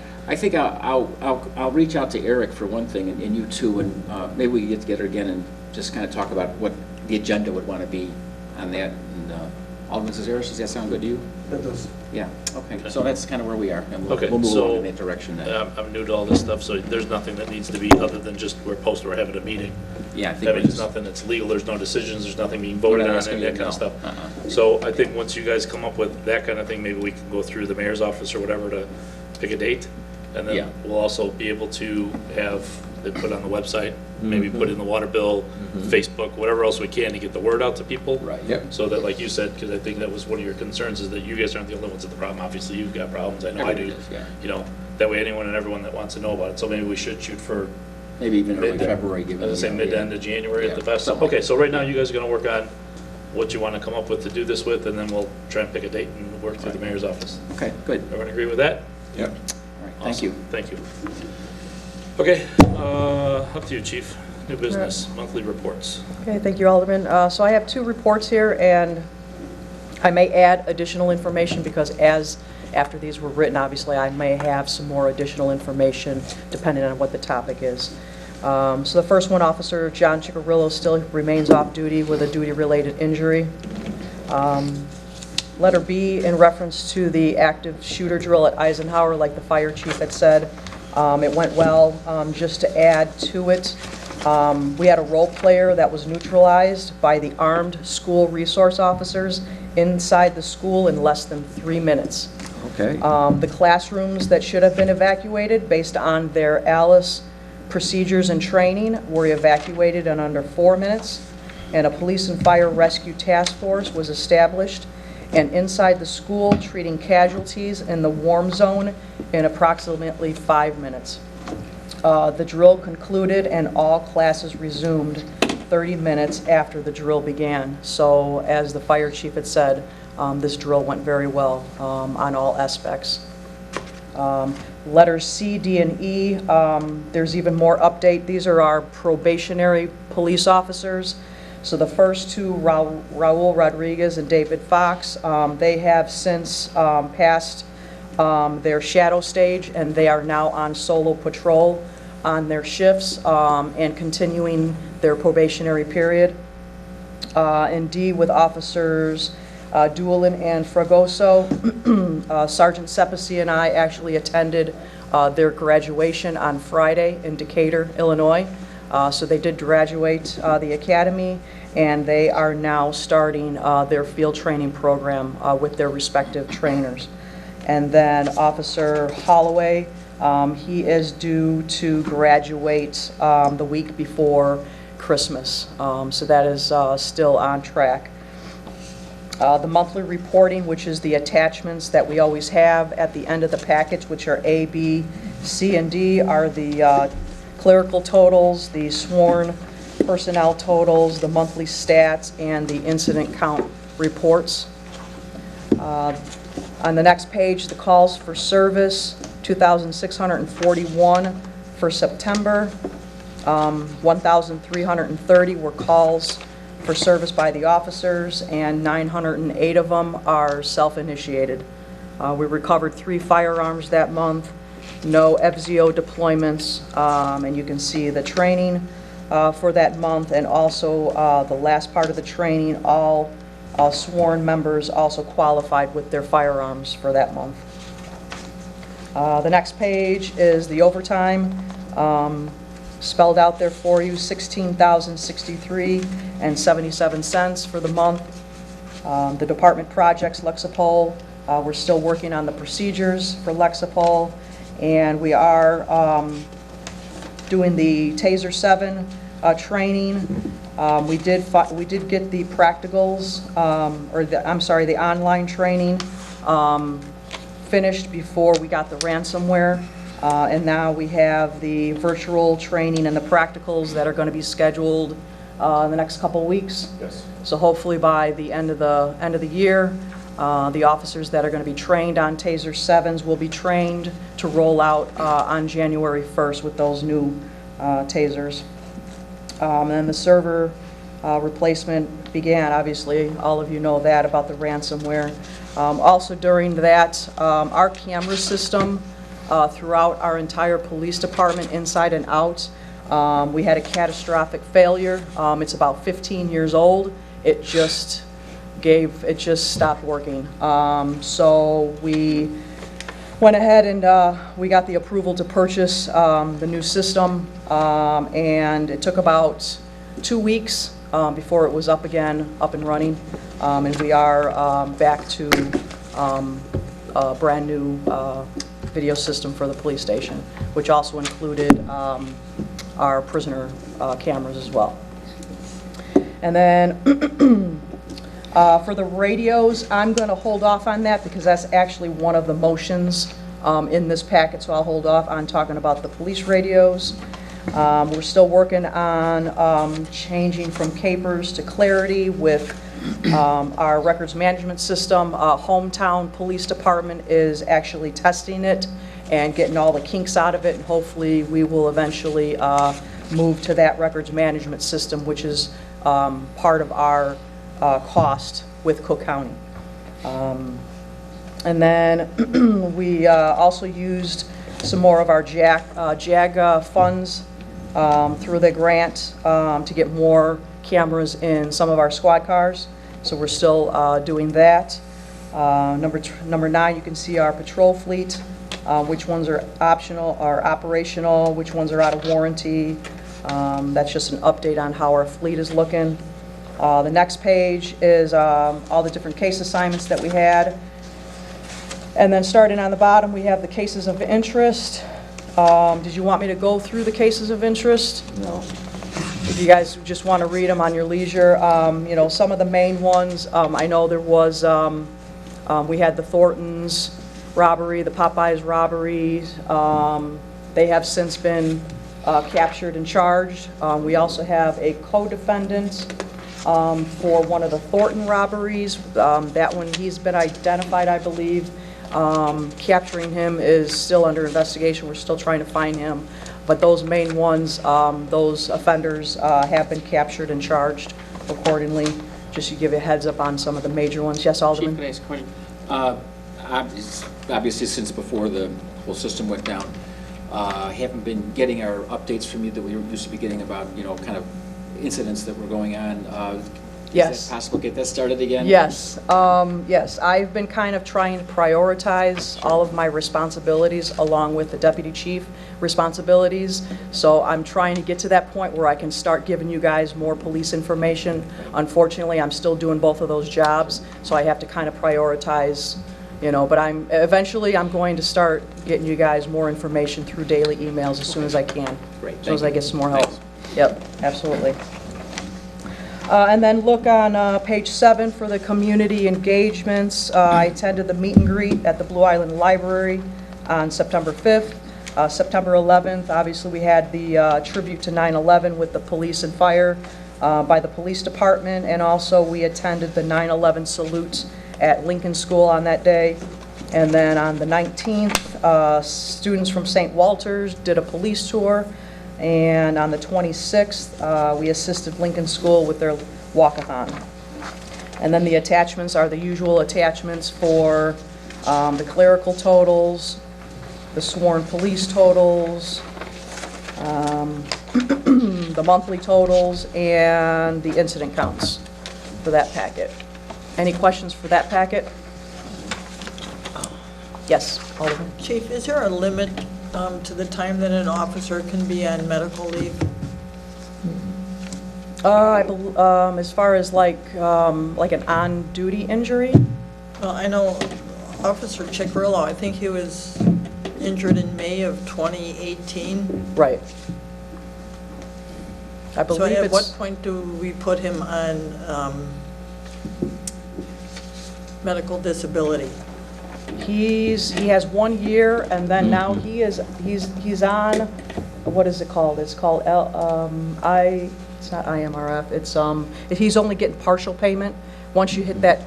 reach out to Eric for one thing, and you too, and maybe we can get together again and just kind of talk about what the agenda would want to be on that. And Alderman Cazares, does that sound good to you? That does. Yeah, okay, so that's kind of where we are, and Okay, we'll move so, on in that direction then. I'm new to all this stuff, so there's nothing that needs to be, other than just we're having a meeting. Yeah, I think That we're means just, nothing that's legal, there's no decisions, there's nothing being We're voted not on, asking and you that to kind of know. stuff. So I think once you guys come up with that kind of thing, maybe we can go through the mayor's office or whatever to pick a date. And Yeah. then we'll also be able to have it put on the website, maybe put in the water bill, Facebook, whatever else we can to get the word out to people. right. Yep. So that, like you said, because I think that was one of your concerns, is that you guys aren't the only ones with the problem. Obviously, you've got problems, I know I do. Everybody does, yeah. You know, that way anyone and everyone that wants to know about it. So maybe we should shoot for Maybe even early mid, February, I given. was gonna say mid to end of January at the Yeah, best. something like Okay, that. so right now you guys are gonna work on what you want to come up with to do this with, and then we'll try and pick a date and work through the mayor's office. Okay, good. Everyone agree with that? Yep. All right, thank you. Awesome. Thank you. Okay, up to you, chief. New business, monthly reports. Okay, thank you, Alderman. So I have two reports here, and I may add additional information because after these were written, obviously, I may have some more additional information depending on what the topic is. So the first one, Officer John Chicarillo still remains off duty with a duty-related injury. Letter B, in reference to the active shooter drill at Eisenhower, like the fire chief had said, it went well. Just to add to it, we had a role player that was neutralized by the armed school resource officers inside the school in less than 3 minutes. Okay. The classrooms that should have been evacuated based on their ALICE procedures and training were evacuated in under 4 minutes, and a police and fire rescue task force was established and inside the school treating casualties in the warm zone in approximately 5 minutes. The drill concluded and all classes resumed 30 minutes after the drill began. So as the fire chief had said, this drill went very well on all aspects. Letters C, D, and E, there's even more update. These are our probationary police officers. So the first two, Raul Rodriguez and David Fox, they have since passed their shadow stage, and they are now on solo patrol on their shifts and continuing their probationary period. And D, with officers Doolin and Fragoso, Sergeant Sepisi and I actually attended their graduation on Friday in Decatur, Illinois. So they did graduate the academy, and they are now starting their field training program with their respective trainers. And then Officer Holloway, he is due to graduate the week before Christmas. So that is still on track. The monthly reporting, which is the attachments that we always have at the end of the package, which are A, B, C, and D, are the clerical totals, the sworn personnel totals, the monthly stats, and the incident count reports. On the next page, the calls for service, 2,641 for September. 1,330 were calls for service by the officers, and 908 of them are self-initiated. We recovered 3 firearms that month, no FZO deployments, and you can see the training for that month, and also the last part of the training, all sworn members also qualified with their firearms for that month. The next page is the overtime. Spelled out there for you, $16,063.77 for the month. The department projects, Lexipol, we're still working on the procedures for Lexipol, and we are doing the Taser 7 training. We did get the practicals, the online training finished before we got the ransomware. And now we have the virtual training and the practicals that are going to be scheduled in the next couple of weeks. Yes. So hopefully by the end of the year, the officers that are going to be trained on Taser 7s will be trained to roll out on January 1st with those new tasers. And the server replacement began. Obviously, all of you know that about the ransomware. Also during that, our camera system throughout our entire police department, inside and out, we had a catastrophic failure. It's about 15 years old. It just stopped working. So we went ahead and we got the approval to purchase the new system, and it took about 2 weeks before it was up and running, and we are back to a brand new video system for the police station, which also included our prisoner cameras as well. And then for the radios, I'm going to hold off on that because that's actually one of the motions in this packet, so I'll hold off on talking about the police radios. We're still working on changing from Capers to Clarity with our records management system. Hometown Police Department is actually testing it and getting all the kinks out of it, and hopefully we will eventually move to that records management system, which is part of our cost with Cook County. And then we also used some more of our JAG funds through the grant to get more cameras in some of our squad cars. So we're still doing that. Number 9, you can see our patrol fleet, which ones are optional or operational, which ones are out of warranty. That's just an update on how our fleet is looking. The next page is all the different case assignments that we had. And then starting on the bottom, we have the cases of interest. Did you want me to go through the cases of interest? No. If you guys just want to read them on your leisure, some of the main ones, I know there was, we had the Thorntons robbery, the Popeyes robberies. They have since been captured and charged. We also have a co-defendant for one of the Thornton robberies. That one, he's been identified, I believe. Capturing him is still under investigation. We're still trying to find him. But those main ones, those offenders have been captured and charged accordingly, just to give you a heads up on some of the major ones. Yes, Chief, Alderman? can I ask a question? Obviously, since before the whole system went down, haven't been getting our updates from you that we used to be getting about, kind of incidents that were going on. Yes. Is it possible to get that started again? Yes, yes. I've been kind of trying to prioritize all of my responsibilities along with the deputy chief responsibilities. So I'm trying to get to that point where I can start giving you guys more police information. Unfortunately, I'm still doing both of those jobs, so I have to kind of prioritize, but eventually I'm going to start getting you guys more information through daily emails as soon as I can. Great, As soon as I thank you. get some more help. Thanks. Yep, absolutely. And then look on page 7 for the community engagements. I attended the meet and greet at the Blue Island Library on September 5th. September 11th, obviously, we had the tribute to 9/11 with the police and fire by the police department, and also we attended the 9/11 salute at Lincoln School on that day. And then on the 19th, students from St. Walter's did a police tour. And on the 26th, we assisted Lincoln School with their walkathon. And then the attachments are the usual attachments for the clerical totals, the sworn police totals, the monthly totals, and the incident counts for that packet. Any questions for that packet? Yes, Alderman? Chief, is there a limit to the time that an officer can be on medical leave? As far as like an on-duty injury? Well, I know Officer Chickarillo, I think he was injured in May of 2018. Right. I So believe at what it's, point do we put him on medical disability? he has 1 year, and then now he's on, what is it called? It's called it's not IMRF, he's only getting partial payment. Once you hit that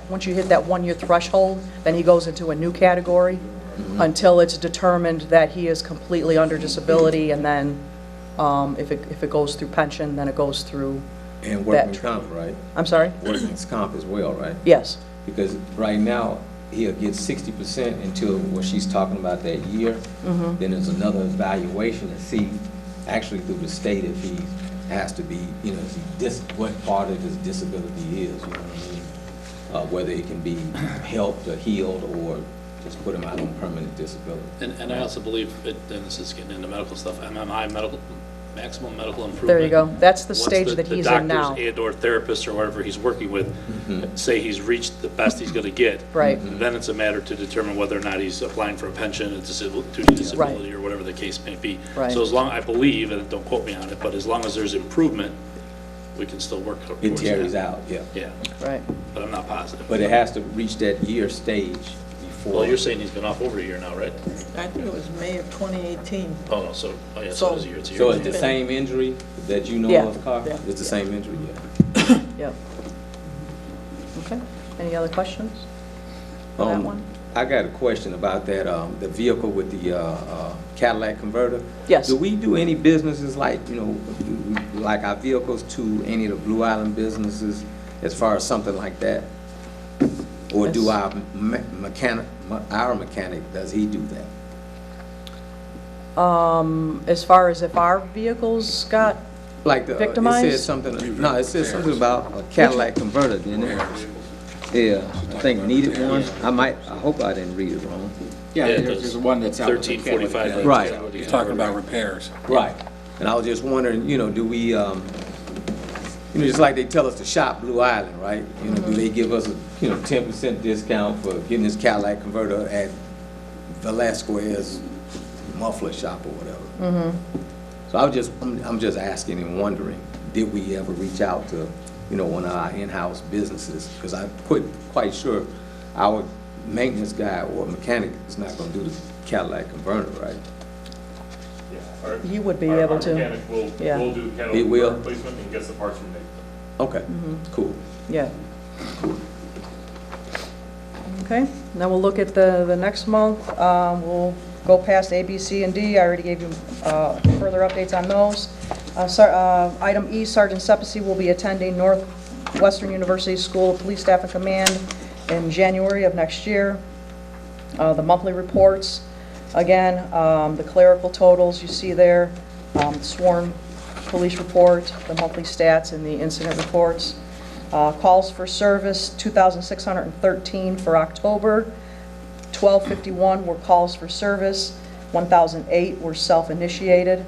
1 year threshold, then he goes into a new category until it's determined that he is completely under disability, and then if it goes through pension, then it goes through And that. workman's comp, right? I'm sorry? Workman's comp as well, right? Yes, Because right now, he'll get 60% until what she's talking about that year. Then there's another evaluation to see, actually through the state, if he has to be, what part of his disability is, you know what I mean? Whether it can be helped or healed, or just put him out on permanent disability. And I also believe, and this is getting into medical stuff, MMI, maximum medical improvement. there you go. That's the Once stage that he's in now. The doctors and/or therapists or whatever he's working with say he's reached the best he's gonna get. Right. Then it's a matter to determine whether or not he's applying for a pension, a disability, or whatever the case may be. Right. So as long, I believe, and don't quote me on it, but as long as there's improvement, we can still work towards that. It carries out, yeah. Yeah, Right. but I'm not positive. But it has to reach that year stage before. Well, you're saying he's been off over a year now, right? I think it was May of 2018. Oh, no, so it is a year, it's a year. So it's the same injury that you know Yeah. of, Carr? Yeah. It's the same injury, yeah. Yep. Okay. Any other questions for that one? I got a question about that, the vehicle with the Cadillac converter. Yes. Do we do any businesses like, like our vehicles to any of the Blue Island businesses as far as something like that? Or do Yes. our mechanic, does he do that? As far as if our vehicles got, Like it Victimized? said something, no, it said something about a Cadillac converter, didn't it? Yeah, I think needed one. I hope I didn't read it wrong. Yeah, Yeah, it there's does. one that's out. 1345. Right. He's talking about repairs. Right. And I was just wondering, do we, just like they tell us to shop Blue Island, right? Do they give us a, 10% discount for getting this Cadillac converter at Velasquez muffler shop or whatever? So I'm just asking and wondering, did we ever reach out to, one of our in-house businesses? Because I'm quite sure our maintenance guy or mechanic is not gonna do the Cadillac converter, right? he would be Our able to. mechanic will Yeah. do He catalytic will? replacement and gets the parts from me. Okay, cool. Yeah. Okay, now we'll look at the next month. We'll go past A, B, C, and D. I already gave you further updates on those. Item E, Sergeant Sepisi will be attending North Western University School of Police Staff and Command in January of next year. The monthly reports, again, the clerical totals you see there, sworn police report, the monthly stats, and the incident reports. Calls for service, 2,613 for October. 1,251 were calls for service. 1,008 were self-initiated.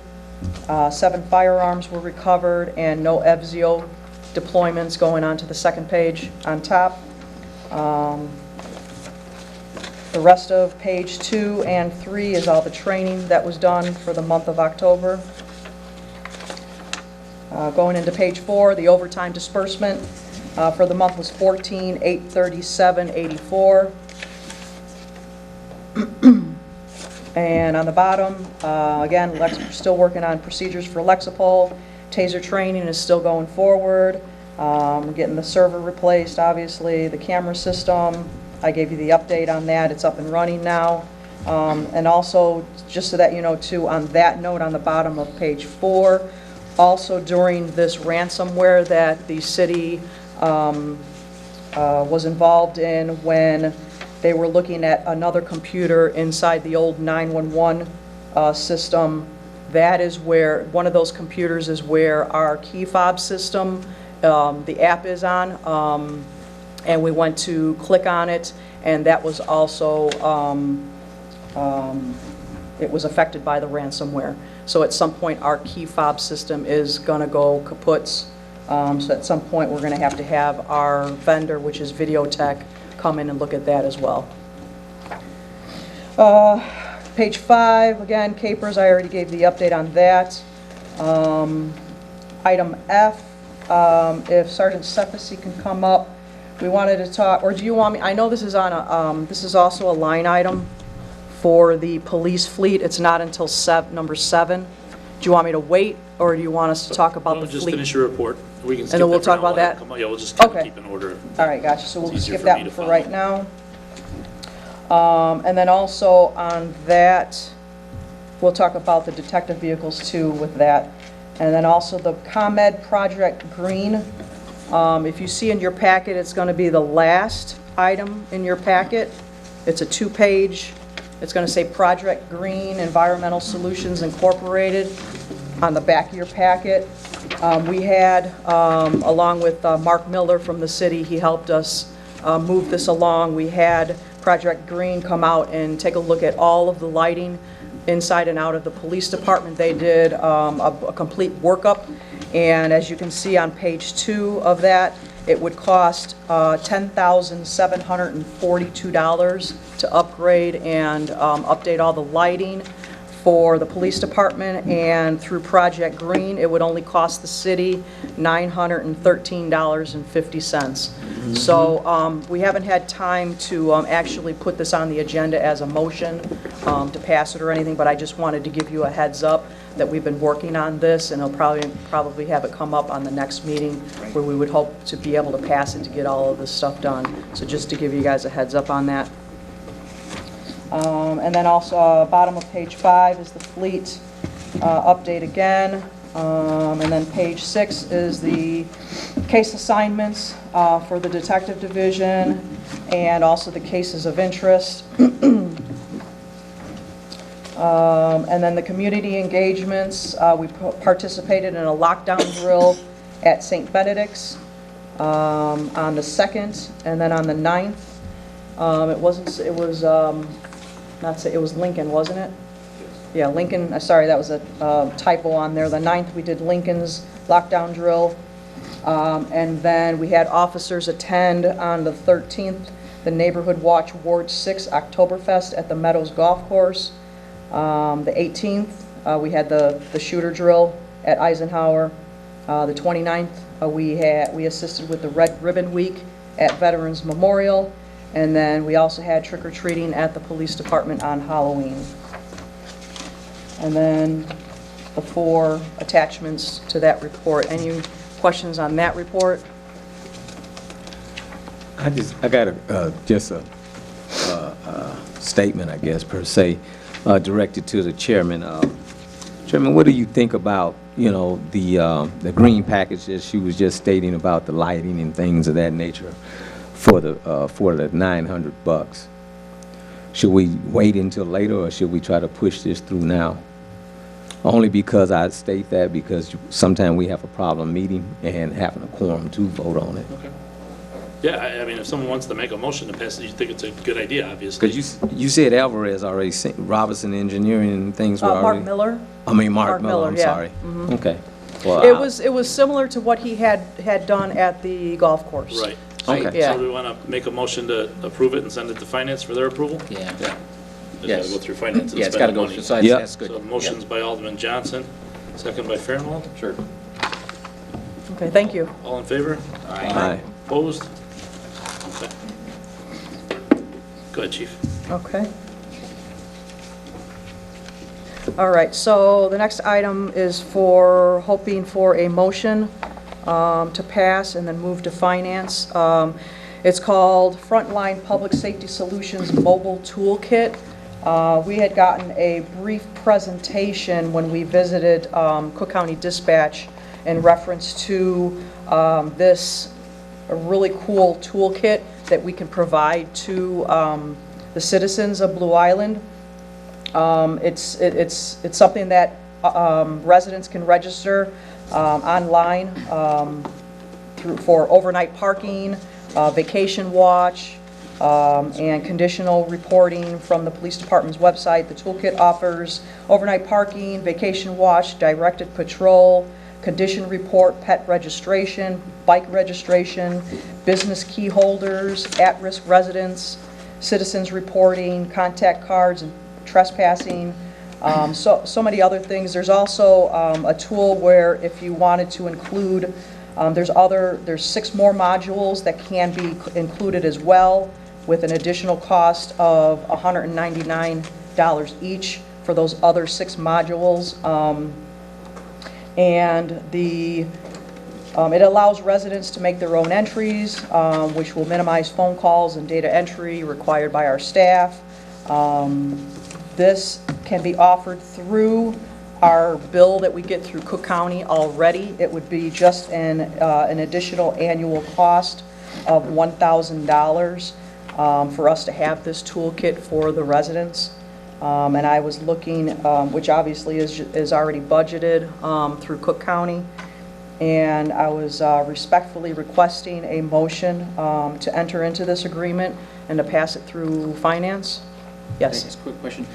7 firearms were recovered, and no EVZIO deployments going on to the second page on top. The rest of page 2 and 3 is all the training that was done for the month of October. Going into page 4, the overtime disbursement for the month was $14,837.84. And on the bottom, again, we're still working on procedures for Lexipol. Taser training is still going forward. We're getting the server replaced, obviously, the camera system. I gave you the update on that. It's up and running now. And also, just so that you know, too, on that note on the bottom of page 4, also during this ransomware that the city was involved in when they were looking at another computer inside the old 911 system, that is where, one of those computers is where our key fob system, the app is on, and we went to click on it, and that was also, it was affected by the ransomware. So at some point, our key fob system is going to go kaputs. So at some point, we're going to have our vendor, which is Videotech, come in and look at that as well. Page 5, again, capers, I already gave the update on that. Item F, if Sergeant Cephasy can come up, we wanted to talk, or do you want me, I know this is on a, this is also a line item for the police fleet. It's not until number 7. Do you want me to wait, or do you want us to talk about the fleet? Just finish your report. We can skip And then we'll that for talk now. about that? Yeah, we'll just kind of Okay. keep in order. All right, gotcha, so we'll It's easier skip for that me one to for follow. right now. And then also on that, we'll talk about the detective vehicles too with that. And then also the ComEd Project Green. If you see in your packet, it's going to be the last item in your packet. It's a 2-page. It's going to say Project Green Environmental Solutions Incorporated on the back of your packet. We had, along with Mark Miller from the city, he helped us move this along. We had Project Green come out and take a look at all of the lighting inside and out of the police department. They did a complete workup, and as you can see on page 2 of that, it would cost $10,742 to upgrade and update all the lighting for the police department, and through Project Green, it would only cost the city $913.50. So we haven't had time to actually put this on the agenda as a motion to pass it or anything, but I just wanted to give you a heads up that we've been working on this, and I'll probably have it come up on the next meeting where we would hope to be able to pass it to get all of this stuff done. So just to give you guys a heads up on that. And then also, bottom of page 5 is the fleet update again. And then page 6 is the case assignments for the detective division and also the cases of interest. And then the community engagements, we participated in a lockdown drill at St. Benedict's on the 2nd, and then on the 9th. It was Lincoln, wasn't it? Yeah, Lincoln, sorry, that was a typo on there. The 9th, we did Lincoln's lockdown drill. And then we had officers attend on the 13th, the Neighborhood Watch Ward 6 Oktoberfest at the Meadows Golf Course. The 18th, we had the shooter drill at Eisenhower. The 29th, we assisted with the Red Ribbon Week at Veterans Memorial. And then we also had trick-or-treating at the police department on Halloween. And then the 4 attachments to that report. Any questions on that report? I got just a statement, I guess, per se, directed to the chairman. Chairman, what do you think about, you know, the green package that she was just stating about the lighting and things of that nature for the $900. Should we wait until later, or should we try to push this through now? Only because I state that because sometimes we have a problem meeting and having a quorum to vote on it. Okay. Yeah, I mean, if someone wants to make a motion to pass it, you think it's a good idea, obviously. Because you said Alvarez already, Robinson Engineering and things were already. Mark Miller? I mean, Mark Miller, I'm yeah. sorry. Mhm. Okay. Well, It was similar to what he had done at the golf course. Right. Okay. Yeah. So we want to make a motion to approve it and send it to finance for their approval? Yeah. Yeah. It's got Yes. to go through finance and Yeah, it's got to spend go, the money. so Yep. that's good. So motion's by Alderman Johnson, second by Fahrenwald. Sure. Okay, thank you. All in favor? Aye. Opposed? Okay. Go ahead, chief. Okay. All right, so the next item is hoping for a motion to pass and then move to finance. It's called Frontline Public Safety Solutions Mobile Toolkit. We had gotten a brief presentation when we visited Cook County Dispatch in reference to this really cool toolkit that we can provide to the citizens of Blue Island. It's something that residents can register online for overnight parking, vacation watch, and conditional reporting from the police department's website. The toolkit offers overnight parking, vacation watch, directed patrol, condition report, pet registration, bike registration, business key holders, at-risk residents, citizens reporting, contact cards, and trespassing, so many other things. There's also a tool where if you wanted to include, there's 6 more modules that can be included as well, with an additional cost of $199 each for those other 6 modules. And it allows residents to make their own entries, which will minimize phone calls and data entry required by our staff. This can be offered through our bill that we get through Cook County already. It would be just an additional annual cost of $1,000 for us to have this toolkit for the residents. And I was looking, which obviously is already budgeted through Cook County, and I was respectfully requesting a motion to enter into this agreement and to pass it through finance. Yes. Just a quick question.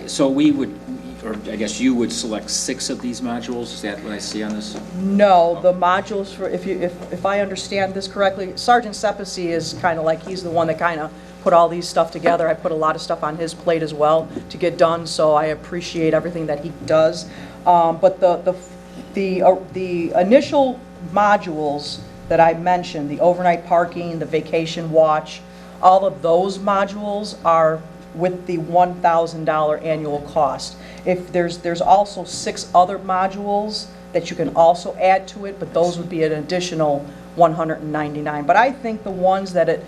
So we would, or I guess you would select 6 of these modules? Is that what I see on this? No, the modules for, if I understand this correctly, Sergeant Sepisi is kind of like, he's the one that kind of put all these stuff together. I put a lot of stuff on his plate as well to get done, so I appreciate everything that he does. But the initial modules that I mentioned, the overnight parking, the vacation watch, all of those modules are with the $1,000 annual cost. If there's also 6 other modules that you can also add to it, but those would be an additional $199. But I think the ones that it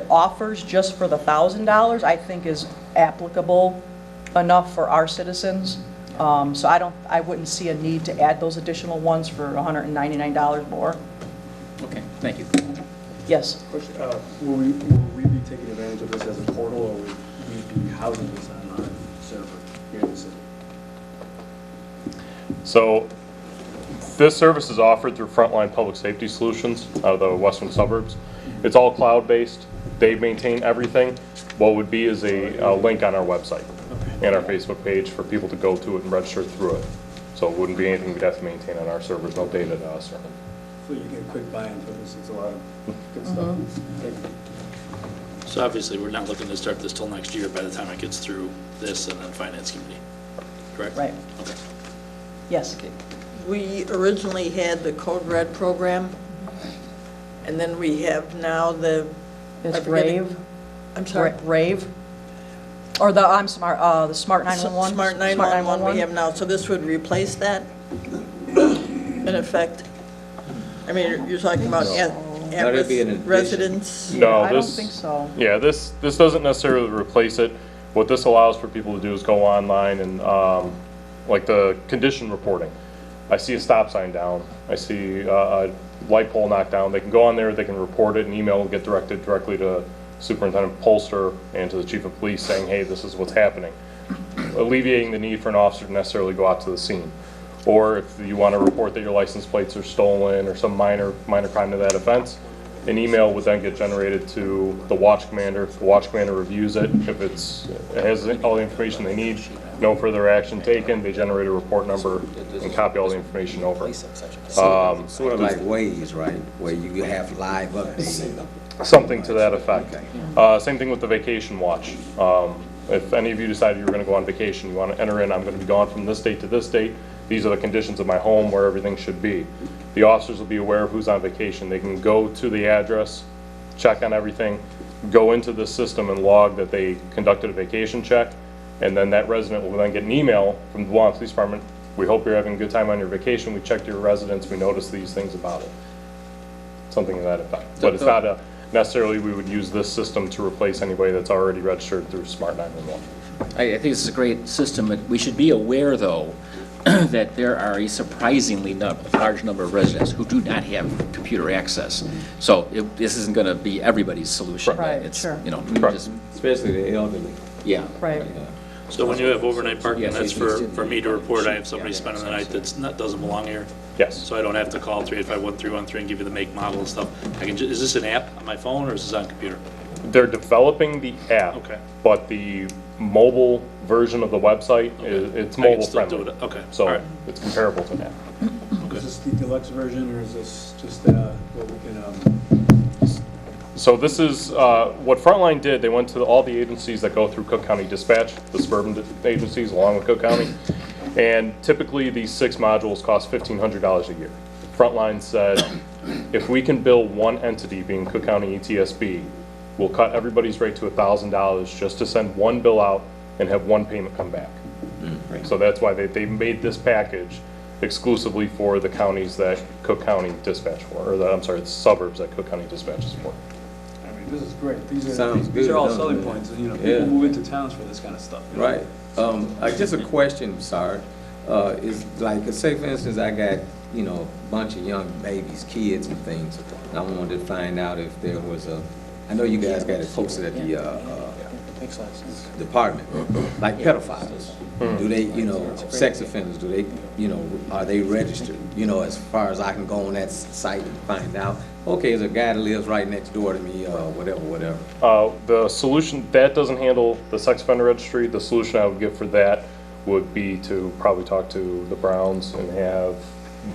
offers just for the $1,000, I think is applicable enough for our citizens. So I wouldn't see a need to add those additional ones for $199 more. Okay, thank you. Yes. Question, will we be taking advantage of this as a portal, or will we be housing this on our server here in the city? So this service is offered through Frontline Public Safety Solutions out of the western suburbs. It's all cloud-based. They maintain everything. What would be is a link on our website and our Facebook page for people to go to it and register through it. So it wouldn't be anything we'd have to maintain on our servers, no data to us or anything. So you get quick buy-ins with this, it's a lot of good stuff. Thank you. So obviously, we're not looking to start this till next year by the time it gets through this and then finance committee, correct? Right. Okay. Yes. We originally had the Code Red program, and then we have now the... It's I'm forgetting- Rave. I'm sorry. Rave. Or the Smart 911. Smart 911 we have now, so this would replace that, in effect? I mean, you're talking about That'd be an at-risk addition. residents? No, I don't this- think so. Yeah, this doesn't necessarily replace it. What this allows for people to do is go online and, like the condition reporting. I see a stop sign down, I see a light pole knocked down, they can go on there, they can report it, an email will get directed directly to Superintendent Polster and to the Chief of Police saying, hey, this is what's happening, alleviating the need for an officer to necessarily go out to the scene. Or if you want to report that your license plates are stolen or some minor crime to that offense, an email would then get generated to the watch commander. The watch commander reviews it. If it has all the information they need, no further action taken, they generate a report number and copy all the information over. Sort of like Waze, right, where you have live updates. Something to that effect. Same thing with the vacation watch. If any of you decided you were going to go on vacation, you want to enter in, I'm going to be gone from this date to this date. These are the conditions of my home where everything should be. The officers will be aware of who's on vacation. They can go to the address, check on everything, go into the system and log that they conducted a vacation check, and then that resident will then get an email from the Vermont Police Department. We hope you're having a good time on your vacation. We checked your residence. We noticed these things about it. Something to that effect. But it's not necessarily we would use this system to replace anybody that's already registered through Smart 911. I think this is a great system, but we should be aware, though, that there are a surprisingly large number of residents who do not have computer access. So this isn't going to be everybody's solution. Right, It's, sure. you know, Correct. just, Especially the elderly. yeah. Right. So when you have overnight parking, Yes, that's yes, for me to report, I have somebody spending the night doesn't belong here? Yes. So I don't have to call 385-1313 and give you the make, model and stuff? I can, is this an app on my phone or is this on computer? They're developing the app, Okay. but the mobile version of the website, it's I can mobile still do friendly. it, okay. So All right. it's comparable to that. Is this the deluxe version, or is this just what we can, So this is what Frontline did. They went to all the agencies that go through Cook County Dispatch, the suburban agencies along with Cook County. And typically these 6 modules cost $1,500 a year. Frontline said, if we can bill one entity, being Cook County ETSB, we'll cut everybody's rate to $1,000 just to send one bill out and have one payment come back. So that's why they made this package exclusively for the counties that Cook County dispatch for, or the suburbs that Cook County dispatches for. I mean, this is great. These Sounds these good, are all doesn't selling it? points, and, Yeah. people move into towns for this kind of stuff. you know? Right. Just a question, sorry. Is like, say for instance, I got, a bunch of young babies, kids and things. And I wanted to find out if there was I know you guys got it posted at the department, like pedophiles. Do they, sex offenders, do they, are they registered? As far as I can go on that site and find out, okay, there's a guy that lives right next door to me, whatever. The solution, that doesn't handle the sex offender registry. The solution I would give for that would be to probably talk to the Browns and have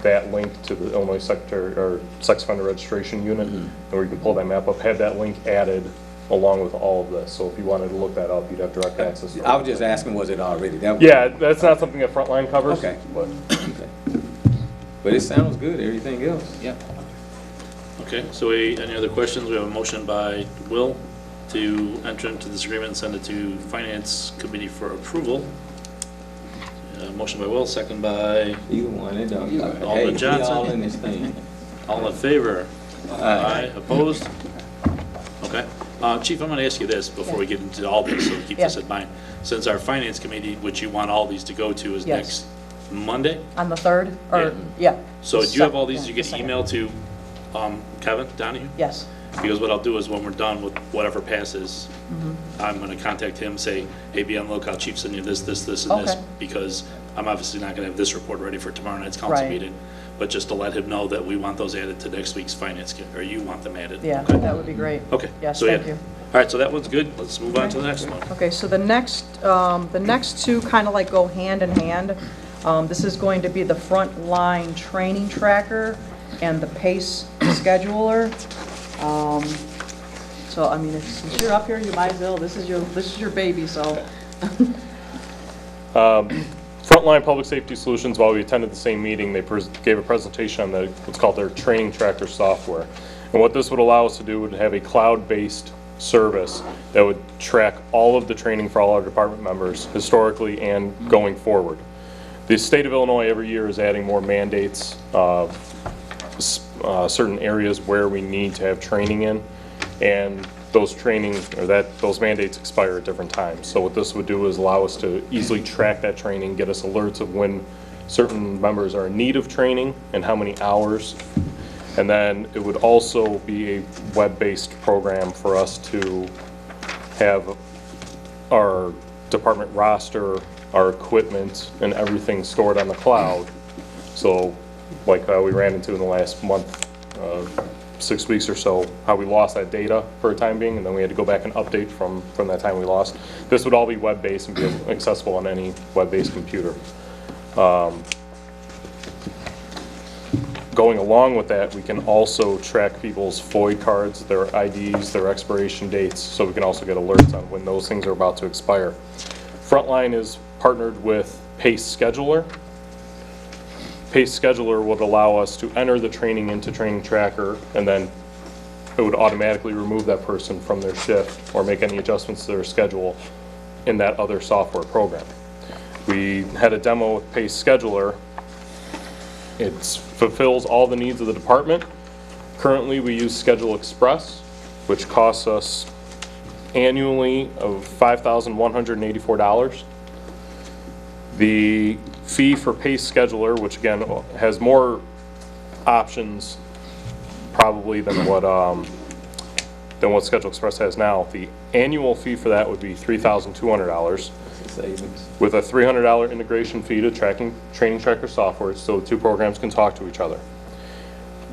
that link to the Illinois Secretary or Sex Offender Registration Unit, and where you can pull that map up, have that link added along with all of this. So if you wanted to look that up, you'd have direct access to it. I was just asking, was it already? Yeah, that's not something that Frontline covers. Okay. But But it sounds good, everything else. Yeah. Okay, so any other questions? We have a motion by Will to enter into this agreement and send it to Finance Committee for approval. Motion by Will, second by Either one, it don't. Alderman Hey, we Johnson. all in this thing. all in favor? Aye. Opposed? Okay. Chief, I'm going to ask you this before we get into all this, so keep this Yeah. in mind. Since our Finance Committee, which you want all these to go to, is Yes. next Monday? On the 3rd, or, yeah. So do you have all these, Yeah, you get the second. emailed to Kevin Donahue? Yes. Because what I'll do is when we're done with whatever passes, Mm-hmm. I'm going to contact him, say, hey, be on the lookout, Chief, send you this, and this, Okay. because I'm obviously not going to have this report ready for tomorrow night's council Right. meeting, but just to let him know that we want those added to next week's finance, or you want them added. Yeah, Okay. that would be great. Okay. Yes, So, yeah. thank you. All right, so that one's good. Let's move on to the next one. Okay, so the next two kind of like go hand in hand. This is going to be the frontline training tracker and the PACE scheduler. So, I mean, since you're up here, you might as well, this is your baby, so. Frontline Public Safety Solutions, while we attended the same meeting, they gave a presentation on what's called their training tracker software. And what this would allow us to do would have a cloud-based service that would track all of the training for all our department members historically and going forward. The state of Illinois every year is adding more mandates of certain areas where we need to have training in, and those those mandates expire at different times. So what this would do is allow us to easily track that training, get us alerts of when certain members are in need of training and how many hours. And then it would also be a web-based program for us to have our department roster, our equipment, and everything stored on the cloud. So like we ran into in the last month, 6 weeks or so, how we lost that data for a time being, and then we had to go back and update from that time we lost. This would all be web-based and be accessible on any web-based computer. Going along with that, we can also track people's FOID cards, their IDs, their expiration dates, so we can also get alerts on when those things are about to expire. Frontline is partnered with PACE Scheduler. PACE Scheduler would allow us to enter the training into Training Tracker, and then it would automatically remove that person from their shift or make any adjustments to their schedule in that other software program. We had a demo with PACE Scheduler. It fulfills all the needs of the department. Currently, we use Schedule Express, which costs us annually of $5,184. The fee for PACE Scheduler, which again has more options probably than what Schedule Express has now, the annual fee for that would be $3,200. Savings. With a $300 integration fee to Training Tracker software, so the two programs can talk to each other.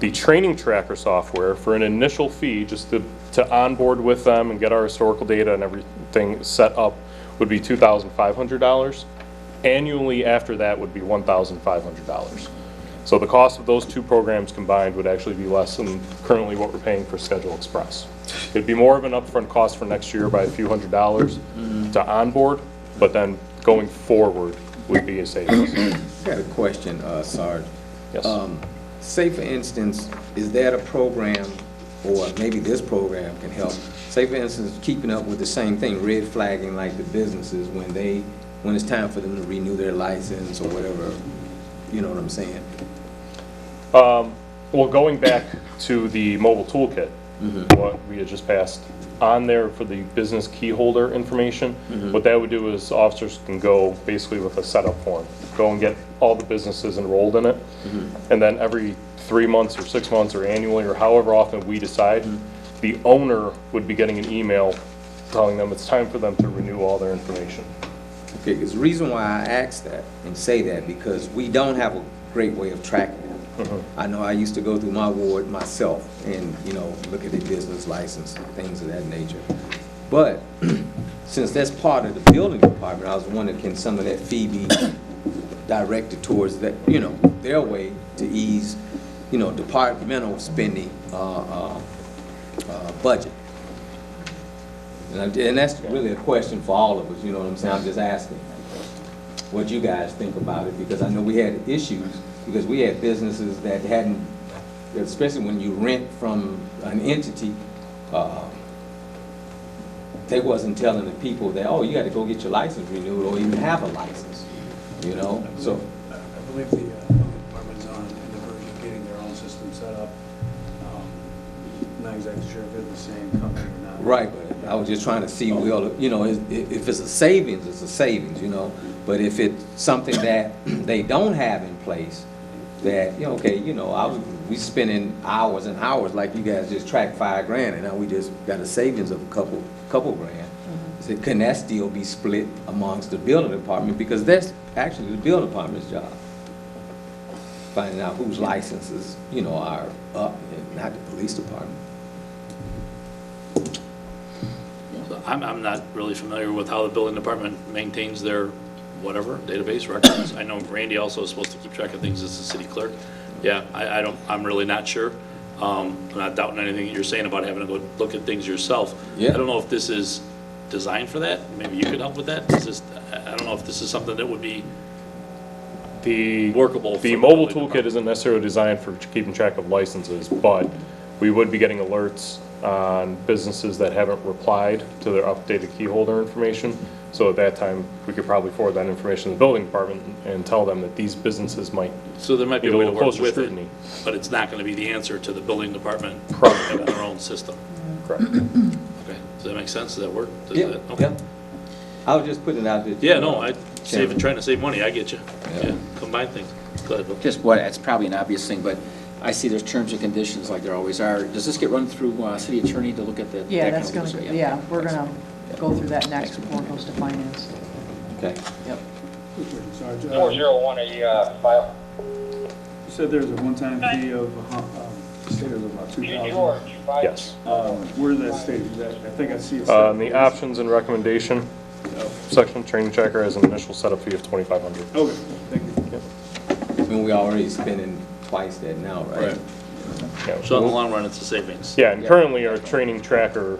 The Training Tracker software, for an initial fee, just to onboard with them and get our historical data and everything set up, would be $2,500. Annually after that would be $1,500. So the cost of those two programs combined would actually be less than currently what we're paying for Schedule Express. It'd be more of an upfront cost for next year by a few $100s to onboard, but then going forward would be a savings. I got a question, Sarge. Yes. Say for instance, is that a program, or maybe this program can help, say for instance, keeping up with the same thing, red flagging like the businesses when it's time for them to renew their license or whatever, you know what I'm saying? Well, going back to the mobile toolkit, what we had just passed, on there for the business key holder information, what that would do is officers can go basically with a setup form, go and get all the businesses enrolled in it, and then every 3 months or 6 months or annually or however often we decide, the owner would be getting an email telling them it's time for them to renew all their information. Okay, because the reason why I ask that and say that, because we don't have a great way of tracking it. I know I used to go through my ward myself and, you know, look at the business license and things of that nature. But since that's part of the building department, I was wondering, can some of that fee be directed towards that, you know, their way to ease, you know, departmental spending budget? And that's really a question for all of us, you know what I'm saying? I'm just asking what you guys think about it, because I know we had issues, because we had businesses that hadn't, especially when you rent from an entity, they wasn't telling the people that, oh, you got to go get your license renewed or even have a license, you know? So I believe the building department is on the verge of getting their own system set up. I'm not exactly sure if it's the same company or not. right, but I was just trying to see, well, you know, if it's a savings, it's a savings, you know? But if it's something that they don't have in place, that, you know, okay, you know, we spending hours and hours, like you guys just tracked $5 grand, and now we just got a savings of a couple grand. So can that still be split amongst the building department? Because that's actually the building department's job, finding out whose licenses, you know, are up, and not the police department. So I'm not really familiar with how the building department maintains their whatever, database records. I know Randy also is supposed to keep track of things as the city clerk. Yeah, I'm really not sure. I'm not doubting anything that you're saying about having to go look at things yourself. Yeah. I don't know if this is designed for that. Maybe you could help with that. I don't know if this is something that would be workable. The mobile toolkit isn't necessarily designed for keeping track of licenses, but we would be getting alerts on businesses that haven't replied to their updated key holder information. So at that time, we could probably forward that information to the building department and tell them that these businesses might So there might be need a a way to little work closer with scrutiny. it, but it's not going to be the answer to the building department Correct. having their own system. Correct. Okay, does that make sense? Does that work? Does Yeah, that- okay. yeah. I was just putting it out there. Yeah, no, trying to save money, I get you. Yeah. Yeah, combine things. Go ahead, Bill. Just what, it's probably an obvious thing, but I see there's terms and conditions like there always are. Does this get run through city attorney to look at that? Yeah, that that's kind of gonna, thing? yeah, we're gonna go through that next before it goes to finance. Okay. Yep. Sorry, 401 a file. you said there's a one-time fee of, stated of about $2,000. Yes. Where is that stated? Is that, I think I see it. In the options and recommendation section, training tracker has an initial setup fee of $2,500. Okay, thank you. I mean, we already spending twice that now, right? Right. Yeah. So in the long run, it's a savings. Yeah, and currently our training tracker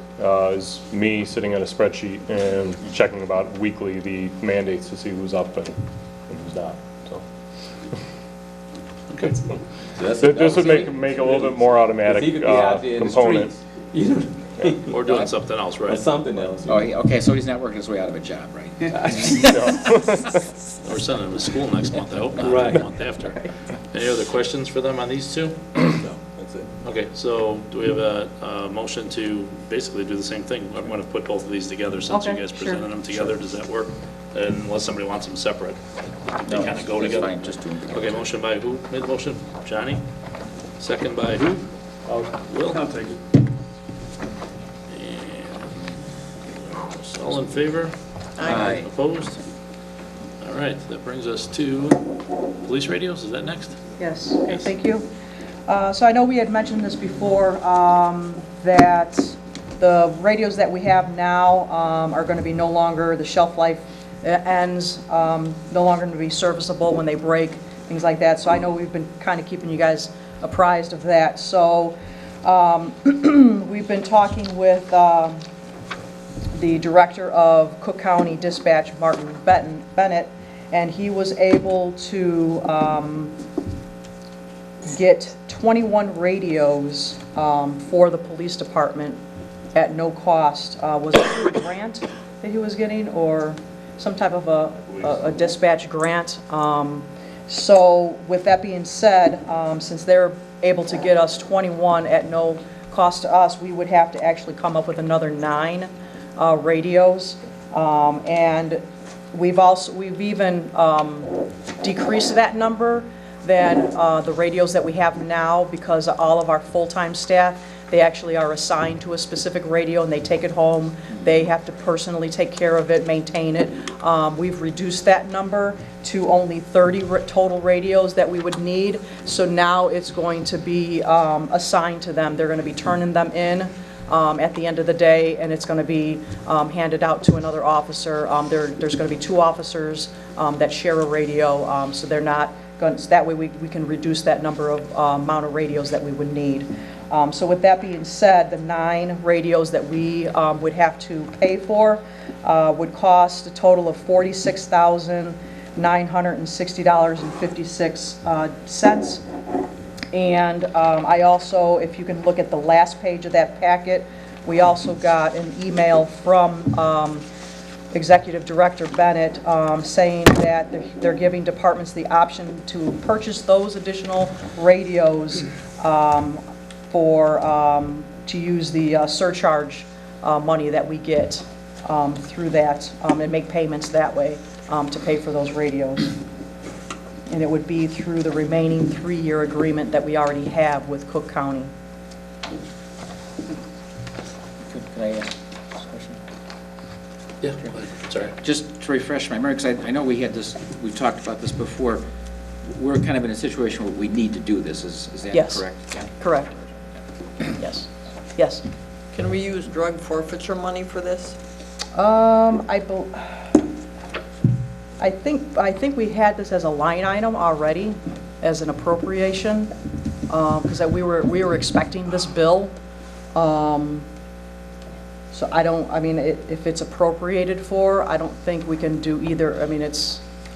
is me sitting at a spreadsheet and checking about weekly the mandates to see who's up and who's not, so. Okay. So that's- This would make a little bit more automatic If he could be out there in the component. streets, you know, Or doing something else, or right? something else. Oh, okay, so he's not working his way out of a job, right? We're sending them to school next month, I hope not, Right. the month after. Any other questions for them on these two? No, that's it. Okay, so do we have a motion to basically do the same thing? I'm going to put both of these together since you Okay, guys sure. presented them together. Does that work? Unless somebody wants them separate. They kind of go That's together. fine, just do them together. Okay, motion by who made the motion? Johnny? Second by who? Will? I'll take it. And all in favor? Aye. Opposed? All right, that brings us to police radios. Is that next? Yes, okay, thank you. So I know we had mentioned this before, that the radios that we have now are going to be no longer, the shelf life ends, no longer going to be serviceable when they break, things like that. So I know we've been kind of keeping you guys apprised of that. So we've been talking with the director of Cook County Dispatch, Martin Bennett, and he was able to get 21 radios for the police department at no cost. Was it a grant that he was getting, or some type of a dispatch grant? So with that being said, since they're able to get us 21 at no cost to us, we would have to actually come up with another 9 radios. And we've even decreased that number than the radios that we have now, because all of our full-time staff, they actually are assigned to a specific radio and they take it home. They have to personally take care of it, maintain it. We've reduced that number to only 30 total radios that we would need. So now it's going to be assigned to them. They're going to be turning them in at the end of the day, and it's going to be handed out to another officer. There's going to be 2 officers that share a radio, so they're not going, so that way we can reduce that number of amount of radios that we would need. So with that being said, the 9 radios that we would have to pay for would cost a total of $46,960.56. And I also, if you can look at the last page of that packet, we also got an email from Executive Director Bennett saying that they're giving departments the option to purchase those additional radios to use the surcharge money that we get through that, and make payments that way to pay for those radios. And it would be through the remaining 3-year agreement that we already have with Cook County. Can I ask a question? Yeah, go ahead. Sorry. Just to refresh my memory, because I know we had this, we've talked about this before. We're kind of in a situation where we need to do this, is that Yes. correct? Yeah. Correct. Yes. Yes. Can we use drug forfeiture money for this? I think we had this as a line item already, as an appropriation, because we were expecting this bill. So I mean, if it's appropriated for, I don't think we can do either. I mean, I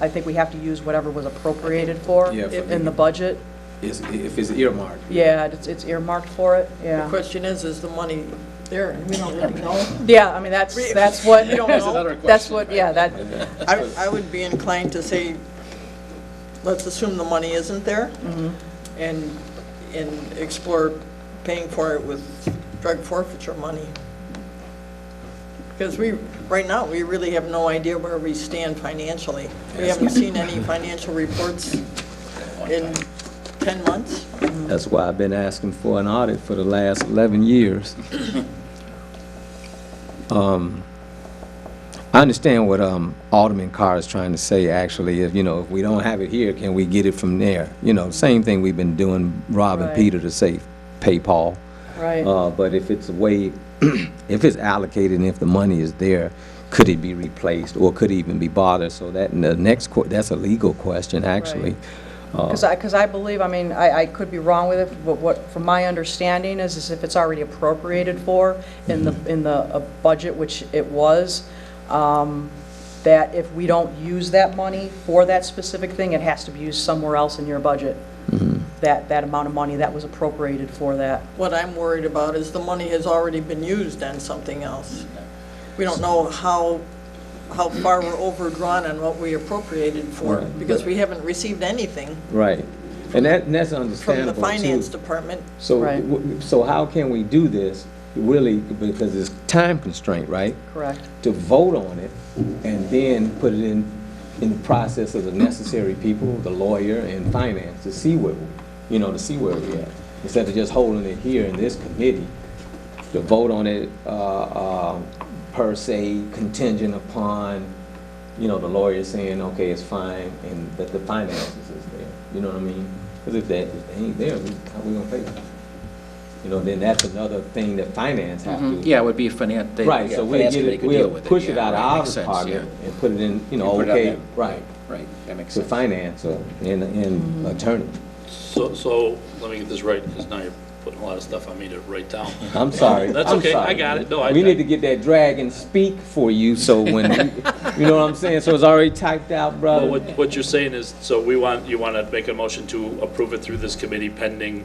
think we have to use whatever was appropriated for Yeah, for in the budget. If it's earmarked. Yeah, it's earmarked for it, The yeah. question is the money there? We don't really know. Yeah, I mean, that's what, We don't That's know. another that's question, what, right? yeah, that, I would be inclined to say, let's assume the money isn't there and explore paying for it with drug forfeiture money. Because right now, we really have no idea where we stand financially. We haven't seen any financial reports in 10 months. That's why I've been asking for an audit for the last 11 years. I understand what Alderman Carr is trying to say, actually. If we don't have it here, can we get it from there? Same thing we've been doing, robbing Right. Peter to say, pay Paul. Right. But if it's a way, if it's allocated and if the money is there, could it be replaced or could it even be bothered? So that in the next, that's a legal question, actually. Because I believe, I could be wrong with it, but what, from my understanding, is if it's already appropriated for in the budget, which it was, that if we don't use that money for that specific thing, it has to be used somewhere else in your budget. That amount of money that was appropriated for that. What I'm worried about is the money has already been used on something else. We don't know how far we're overdrawn on what we appropriated for, Right. because we haven't received anything Right. And that's from understandable, the finance too. department. So, Right. so how can we do this, really, because it's time constraint, right? Correct. To vote on it and then put it in the process of the necessary people, the lawyer and finance, to see where we're at. Instead of just holding it here in this committee, to vote on it, per se, contingent upon, the lawyer saying, okay, it's fine, and that the finances is there. You know what I mean? Because if they ain't there, how we gonna pay them? Then that's another thing that finance have to. Yeah, it would be finance. Right, so we'll push it out of our department and put it in, put it out okay, there. right, Right, that makes to sense. finance or in attorney. So let me get this right, because now you're putting a lot of stuff on me to write down. I'm sorry. That's I'm okay, I sorry. got it. We need to get that dragon speak for you, so when, you know what I'm saying? So it's already typed out, Well, brother. what you're saying is, so you want to make a motion to approve it through this committee pending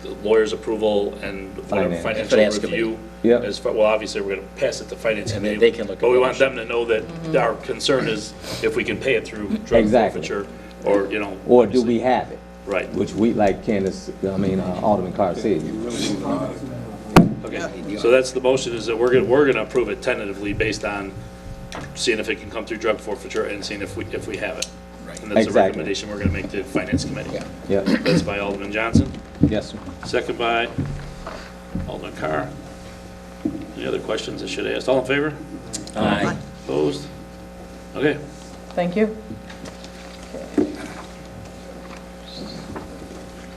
the lawyer's approval and whatever Finance. financial Finance review. Yep. Well, obviously, we're going to pass it to finance And then committee. they can look at But we the want them motion. to know that our concern is if we can pay it through drug Exactly. forfeiture, or, Or do we have it? Right. Which we, like Candace, Alderman Carr said. Okay, so that's the motion, is that we're gonna approve it tentatively based on seeing if it can come through drug forfeiture and seeing if we have it. Right. And that's the Exactly. recommendation we're gonna make to finance committee. Yep, That's by Alderman Johnson, yes, sir. second by Alderman Carr. Any other questions I should have asked? All in favor? Aye. Opposed? Okay, Thank you.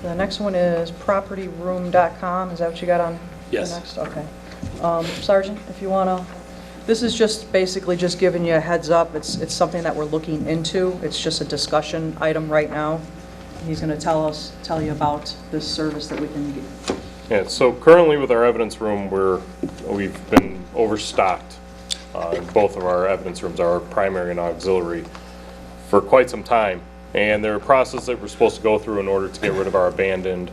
The next one is propertyroom.com. Is that what you got on? the Yes. next? Okay. Sergeant, if you want to, this is just basically just giving you a heads up. It's something that we're looking into. It's just a discussion item right now. He's going to tell you about this service that we can get. Yeah, so currently with our evidence room, we've been overstocked. Both of our evidence rooms, our primary and auxiliary, for quite some time. And there are processes that we're supposed to go through in order to get rid of our abandoned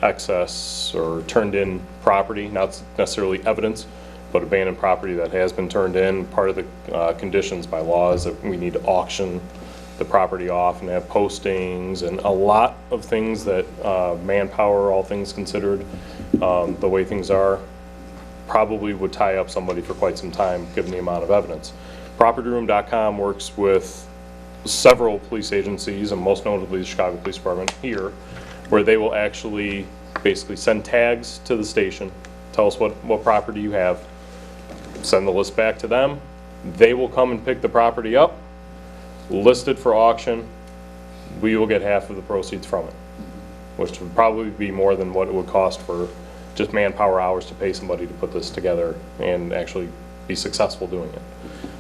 excess or turned in property, not necessarily evidence, but abandoned property that has been turned in. Part of the conditions by law is that we need to auction the property off and have postings and a lot of things that manpower, all things considered, the way things are, probably would tie up somebody for quite some time given the amount of evidence. Propertyroom.com works with several police agencies, and most notably the Chicago Police Department here, where they will actually basically send tags to the station, tell us what property you have, send the list back to them. They will come and pick the property up, list it for auction. We will get half of the proceeds from it, which would probably be more than what it would cost for just manpower hours to pay somebody to put this together and actually be successful doing it.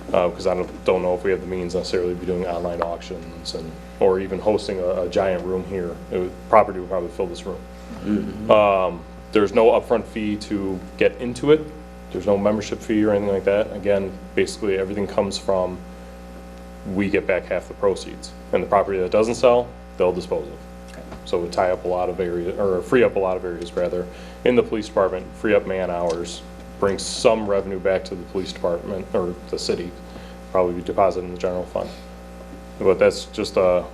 Because I don't know if we have the means necessarily to be doing online auctions or even hosting a giant room here. Property would probably fill this room. There's no upfront fee to get into it. There's no membership fee or anything like that. Again, basically everything comes from, we get back half the proceeds. And the property that doesn't sell, they'll dispose of. So it would tie up a lot of areas, or free up a lot of areas rather, in the police department, free up man hours, bring some revenue back to the police department, or the city, probably be deposited in the general fund. But that's just a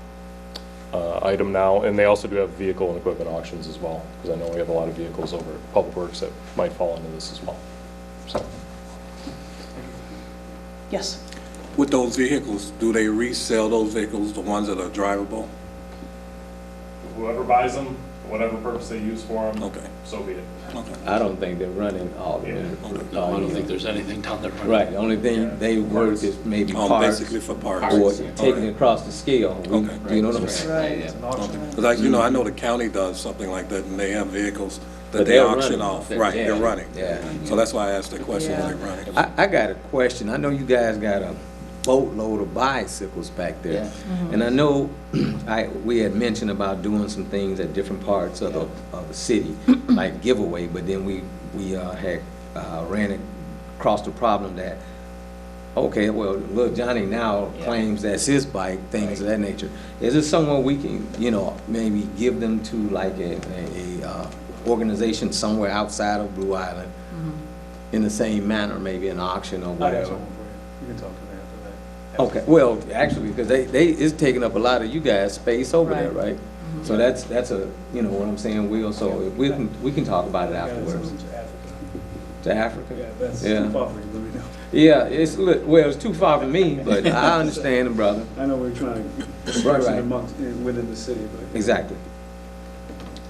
item now, and they also do have vehicle and equipment auctions as well, because I know we have a lot of vehicles over at Public Works that might fall into this as well. So Yes. With those vehicles, do they resell those vehicles, the ones that are drivable? Whoever buys them, whatever purpose they use for them, Okay. so be it. Okay. I don't think they're running all of Yeah. them. No, I don't think there's anything down there. Right, the only thing they work is maybe parts Basically for parts. or taking it across the scale. Okay. You know what I'm saying? Right. It's an auction. Because like, you know, I know the county does something like that, and they have vehicles But that they they're auction running. off. They're- Right, yeah. they're running. Yeah. So that's why I asked that question, Yeah. are they running? I got a question. I know you guys got a boatload of bicycles back there. And I know we had mentioned about doing some things at different parts of the city, like giveaway, but then we had ran across the problem that, okay, well, little Johnny now claims that's his bike, things of that nature. Is it somewhere we can, maybe give them to like a organization somewhere outside of Blue Island in the same manner, maybe an auction or I have whatever? someone for you. You can talk to them after that. Okay, well, actually, because it's taking up a lot of you guys' space over there, right? So that's a, you know what I'm saying, Will, so if we can talk about it I got afterwards. someone to Africa. To Africa? Yeah, that's Yeah. too far for you, let me know. Yeah, it's too far for me, but I understand it, brother. I know we're trying to disperse it amongst, within the city, but. Exactly.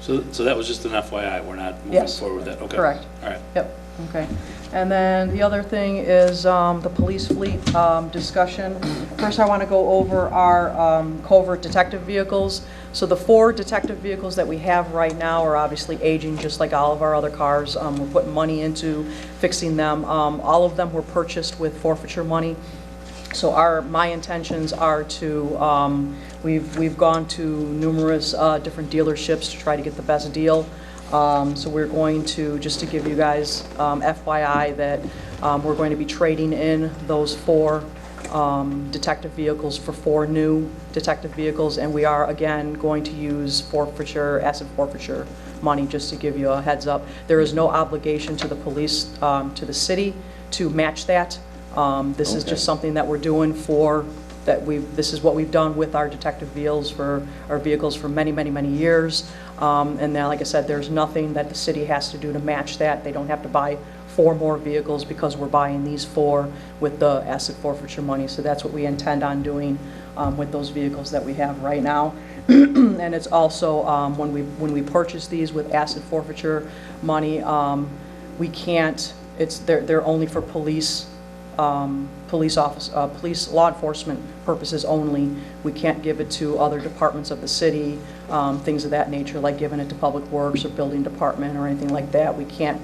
So that was just an FYI, we're not moving Yes. forward with that, okay? Correct. All right. Yep, okay. And then the other thing is the police fleet discussion. First, I want to go over our covert detective vehicles. So the 4 detective vehicles that we have right now are obviously aging, just like all of our other cars. We're putting money into fixing them. All of them were purchased with forfeiture money. So my intentions are to, we've gone to numerous different dealerships to try to get the best deal. So we're going to, just to give you guys FYI, that we're going to be trading in those 4 detective vehicles for 4 new detective vehicles, and we are again going to use asset forfeiture money, just to give you a heads up. There is no obligation to the police, to the city, to match that. This is just something that we're doing this is what we've done with our detective vehicles for many, many, many years. And now, like I said, there's nothing that the city has to do to match that. They don't have to buy 4 more vehicles because we're buying these 4 with the asset forfeiture money. So that's what we intend on doing with those vehicles that we have right now. And it's also, when we purchase these with asset forfeiture money, we can't, they're only for police law enforcement purposes only. We can't give it to other departments of the city, things of that nature, like giving it to Public Works or Building Department or anything like that. We can't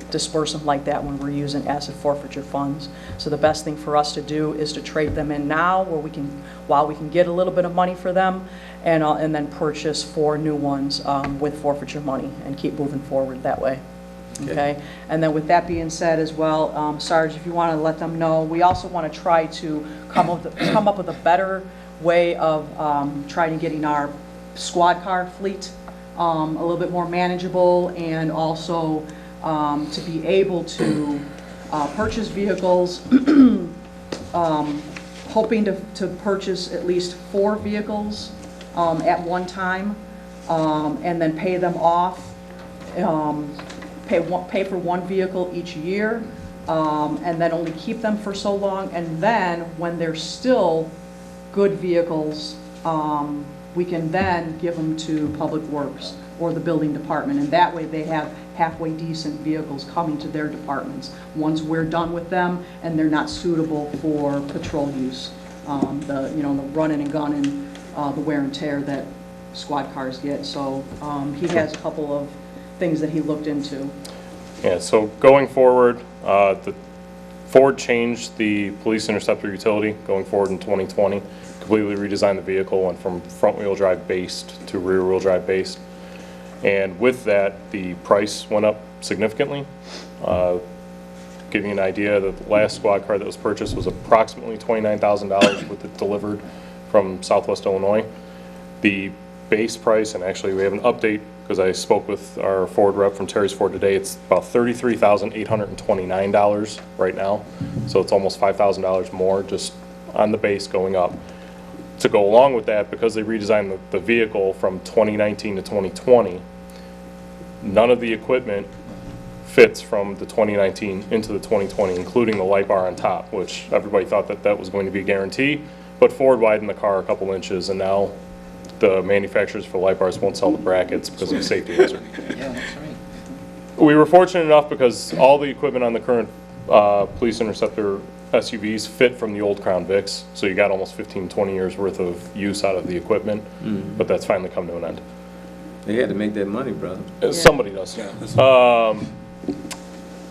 disperse them like that when we're using asset forfeiture funds. So the best thing for us to do is to trade them in now, while we can get a little bit of money for them, and then purchase 4 new ones with forfeiture money and keep moving forward that way. Okay, and then with that being said as well, Sarge, if you want to let them know, we also want to try to come up with a better way of trying to getting our squad car fleet a little bit more manageable, and also to be able to purchase vehicles, hoping to purchase at least 4 vehicles at one time, and then pay them off. Pay for 1 vehicle each year, and then only keep them for so long, and then when they're still good vehicles, we can then give them to Public Works or the Building Department, and that way they have halfway decent vehicles coming to their departments once we're done with them and they're not suitable for patrol use. The running and gunning, the wear and tear that squad cars get. So he has a couple of things that he looked into. Yeah, so going forward, the Ford changed the police interceptor utility going forward in 2020, completely redesigned the vehicle, went from front-wheel drive based to rear-wheel drive based. And with that, the price went up significantly. Give you an idea, the last squad car that was purchased was approximately $29,000 with it delivered from Southwest Illinois. The base price, and actually we have an update because I spoke with our Ford rep from Terry's Ford today, it's about $33,829 right now. So it's almost $5,000 more just on the base going up. To go along with that, because they redesigned the vehicle from 2019 to 2020, none of the equipment fits from the 2019 into the 2020, including the light bar on top, which everybody thought that that was going to be a guarantee. But Ford widened the car a couple inches, and now the manufacturers for light bars won't sell the brackets because of a safety hazard. Yeah, that's right. We were fortunate enough because all the equipment on the current Police Interceptor SUVs fit from the old Crown Vics, so you got almost 15, 20 years worth of use out of the equipment, but that's finally come to an end. They had to make that money, brother. Somebody does.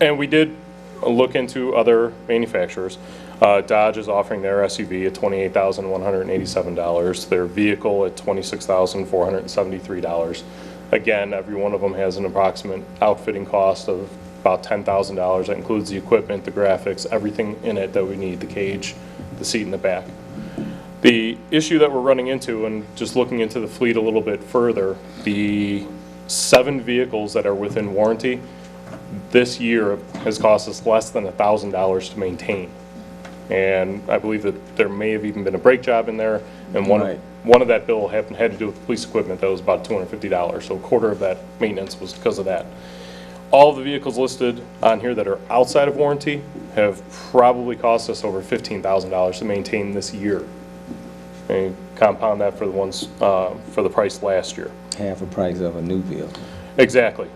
And we did look into other manufacturers. Dodge is offering their SUV at $28,187, their vehicle at $26,473. Again, every one of them has an approximate outfitting cost of about $10,000. That includes the equipment, the graphics, everything in it that we need, the cage, the seat in the back. The issue that we're running into, and just looking into the fleet a little bit further, the 7 vehicles that are within warranty this year has cost us less than $1,000 to maintain. And I believe that there may have even been a brake job in there, and one of that bill had to do with the police equipment that was about $250, so a quarter of that maintenance was because of that. All of the vehicles listed on here that are outside of warranty have probably cost us over $15,000 to maintain this year. And compound that for the ones, for the price last year. Half the price of a new vehicle. Exactly.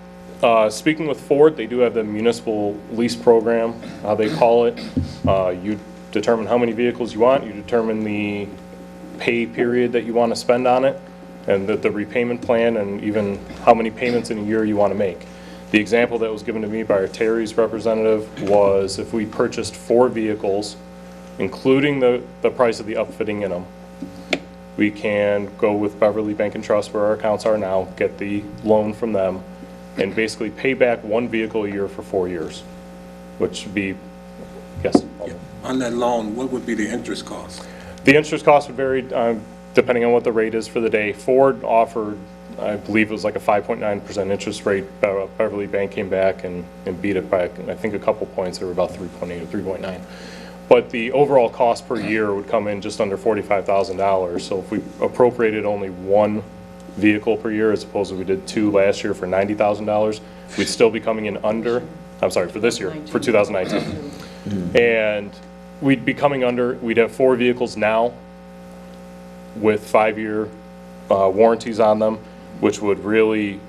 Speaking with Ford, they do have the municipal lease program, how they call it. You determine how many vehicles you want, you determine the pay period that you want to spend on it, and the repayment plan, and even how many payments in a year you want to make. The example that was given to me by our Terry's representative was if we purchased 4 vehicles, including the price of the upfitting in them, we can go with Beverly Bank and Trust, where our accounts are now, get the loan from them, and basically pay back 1 vehicle a year for 4 years, which would be, yes? On that loan, what would be the interest cost? The interest cost would vary depending on what the rate is for the day. Ford offered, I believe it was like a 5.9% interest rate. Beverly Bank came back and beat it by, I think, a couple points. They were about 3.8 or 3.9. But the overall cost per year would come in just under $45,000. So if we appropriated only 1 vehicle per year, as opposed to we did 2 last year for $90,000, we'd still be coming in under, I'm sorry, for this year, for 2019. And we'd be coming under, we'd have 4 vehicles now with 5-year warranties on them, which would really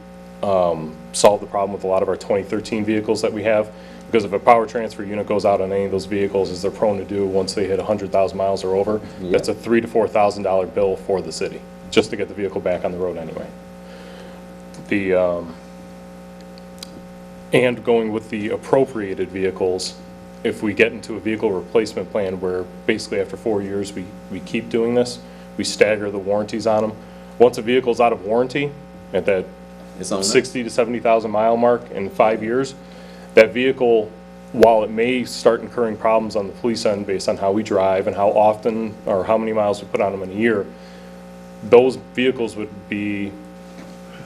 solve the problem with a lot of our 2013 vehicles that we have. Because if a power transfer unit goes out on any of those vehicles, as they're prone to do once they hit 100,000 miles or over, that's a $3,000 to $4,000 bill for the city, just to get the vehicle back on the road anyway. And going with the appropriated vehicles, if we get into a vehicle replacement plan where basically after 4 years we keep doing this, we stagger the warranties on them. Once a vehicle's out of warranty at that 60 to 70,000 mile mark in 5 years, that vehicle, while it may start incurring problems on the police end based on how we drive and how often or how many miles we put on them in a year, those vehicles would be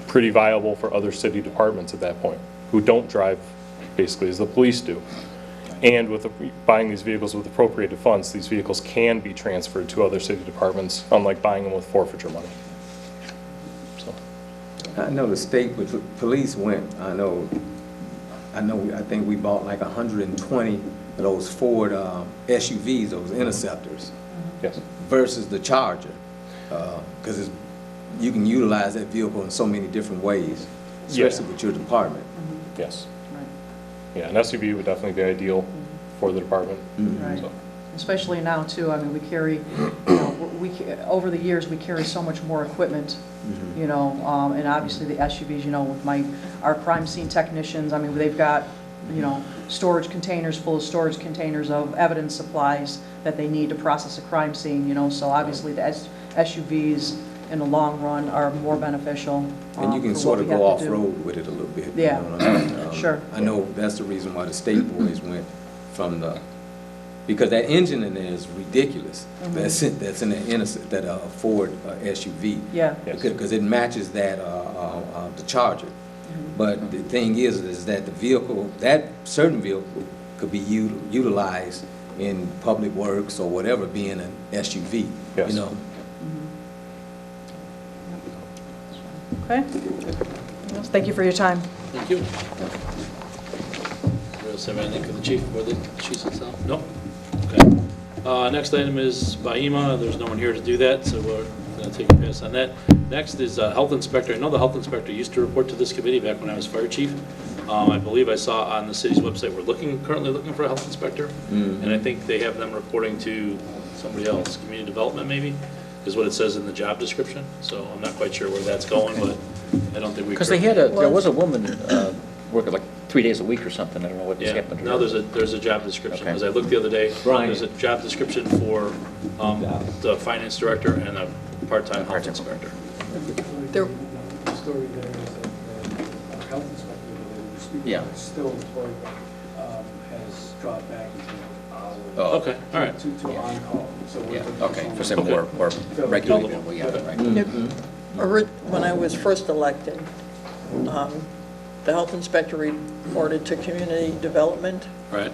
pretty viable for other city departments at that point, who don't drive basically as the police do. And with buying these vehicles with appropriated funds, these vehicles can be transferred to other city departments, unlike buying them with forfeiture money. So. I know the state with the police went, I think we bought like 120 of those Ford SUVs, those Interceptors. Yes. Versus the Charger, because you can utilize that vehicle in so many different ways, especially with your department. Yes. Yeah, an SUV would definitely be ideal for the department. Right. So. Especially now, too, I mean, we carry, over the years, we carry so much more equipment, and obviously the SUVs, with our crime scene technicians, I mean, they've got, storage containers full of storage containers of evidence supplies that they need to process a crime scene, so obviously the SUVs in the long run are more beneficial. And you can sort of go off-road with it a little bit. Yeah, you know what I mean? Sure. I know that's the reason why the state boys went from because that engine in there is ridiculous. That's in that Ford SUV. Yeah. Because it matches that the Charger. But the thing is that the vehicle, that certain vehicle, could be utilized in public works or whatever, being an SUV. Yes. Okay. Thank you for your time. Thank you. else have anything for the chief, or the chief itself? No? Okay. Next item is BAIMA. There's no one here to do that, so we're going to take a pass on that. Next is health inspector. I know the health inspector used to report to this committee back when I was fire chief. I believe I saw on the city's website, we're currently looking for a health inspector. And I think they have them reporting to somebody else, community development maybe, is what it says in the job description. So I'm not quite sure where that's going, but I don't think we. Because there was a woman working like 3 days a week or something. I don't know what just Yeah, happened to no, her. there's a job description, Okay. because I looked the other day, Brian. there's a job description for the finance director and a part-time health Part-time. inspector. There- The story there is that our health inspector that we speak Yeah. of is still employed, has dropped back into hours. Oh. Okay, all right. To on-call. So we're Yeah, looking for okay, for someone- some more regularly than we have, right? When I was first elected, the health inspector reported to community development, Right,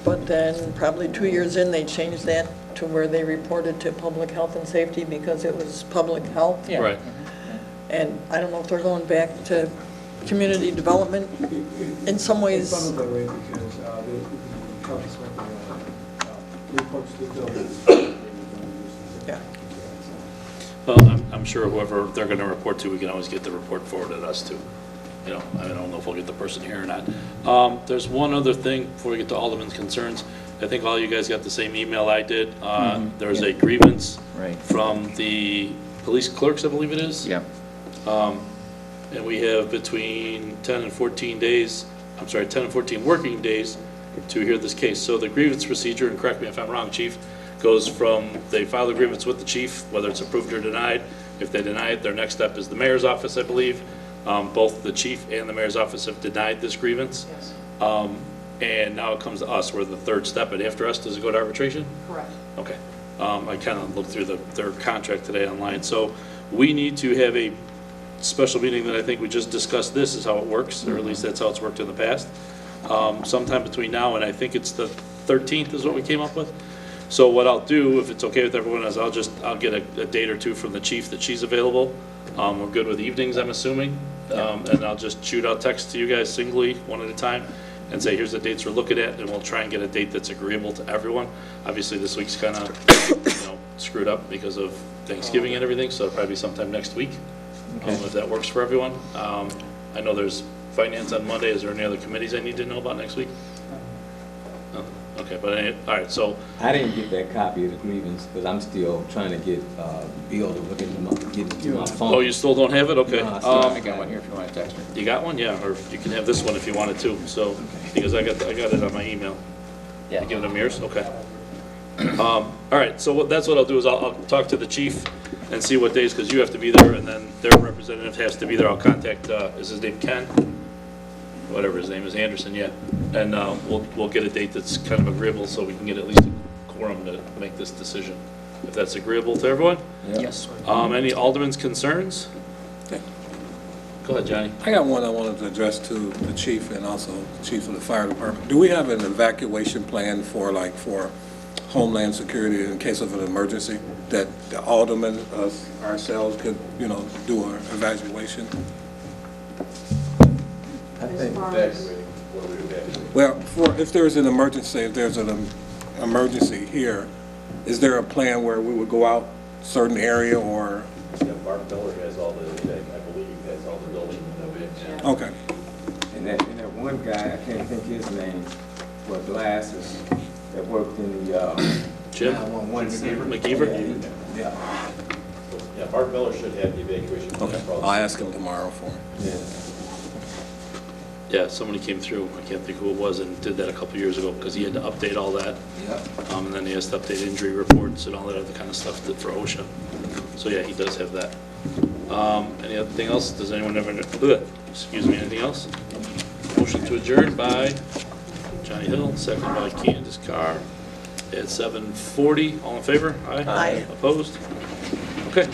but then probably 2 years in, they changed that to where they reported to public health and safety because it was public health. Yeah. right. And I don't know if they're going back to community development. In some ways, It's some of the way because the health inspector reports to the building. yeah. Well, I'm sure whoever they're gonna report to, we can always get the report forwarded to us too. You know, I don't know if we'll get the person here or not. There's one other thing before we get to Alderman's concerns. I think all you guys got the same email I did. There was a grievance Right. from the police clerks, I believe it is. Yeah. And we have between 10 and 14 days, 10 and 14 working days to hear this case. So the grievance procedure, and correct me if I'm wrong, chief, goes from they file the grievance with the chief, whether it's approved or denied. If they deny it, their next step is the mayor's office, I believe. Both the chief and the mayor's office have denied this grievance. Yes. And now it comes to us, we're the third step, and after us, does it go to arbitration? Correct. Okay. I kind of looked through their contract today online. So we need to have a special meeting that I think we just discussed. This is how it works, or at least that's how it's worked in the past. Sometime between now and I think it's the 13th is what we came up with. So what I'll do, if it's okay with everyone, is I'll get a date or two from the chief that she's available. We're good with evenings, I'm assuming. And I'll just shoot out texts to you guys singly, one at a time, and say, here's the dates we're looking at, and we'll try and get a date that's agreeable to everyone. Obviously, this week's kind of, screwed up because of Thanksgiving and everything, so it'll probably be sometime next week, if that works for everyone. I know there's finance on Monday. Is there any other committees I need to know about next week? No? Okay, but all right, so, I didn't get that copy of the grievance because I'm still trying to get Bill to look into my phone. oh, you still don't have it? Okay. No, I still I got one here if you want to text me. You got one? Yeah, or you can have this one if you wanted to, so, because I got it on my email. Yeah. You giving them yours? Okay. All right, so that's what I'll do is I'll talk to the chief and see what days, because you have to be there, and then their representative has to be there. I'll contact, is his name Ken? Whatever his name is, Anderson, yeah. And we'll get a date that's kind of agreeable, so we can get at least a quorum to make this decision, if that's agreeable to everyone. Yes. Any alderman's concerns? Go ahead, Johnny. I got one I wanted to address to the chief and also the chief of the fire department. Do we have an evacuation plan for Homeland Security in case of an emergency, that the aldermen, ourselves could, do an evacuation? I think Well, if there's an emergency, if there's an emergency here, is there a plan where we would go out certain area or? Yeah, Mark Miller has all the, I believe, has all the building of it. Yeah. Okay. And that one guy, I can't think his name, with glasses, that worked in the, Jim? 911. McGeever? Yeah. Yeah, Mark Miller should have the evacuation plan. Okay, for all the- I'll ask him tomorrow for him. Yeah. Yeah, somebody came through, I can't think who it was, and did that a couple years ago, because he had to update all that. Yeah. And then he has to update injury reports and all that other kind of stuff for OSHA. So yeah, he does have that. Any other thing else? Does anyone ever, excuse me, anything else? Motion to adjourn by Johnny Hill, second by Candace Carr at 7:40. All in favor? Aye. Opposed? Okay.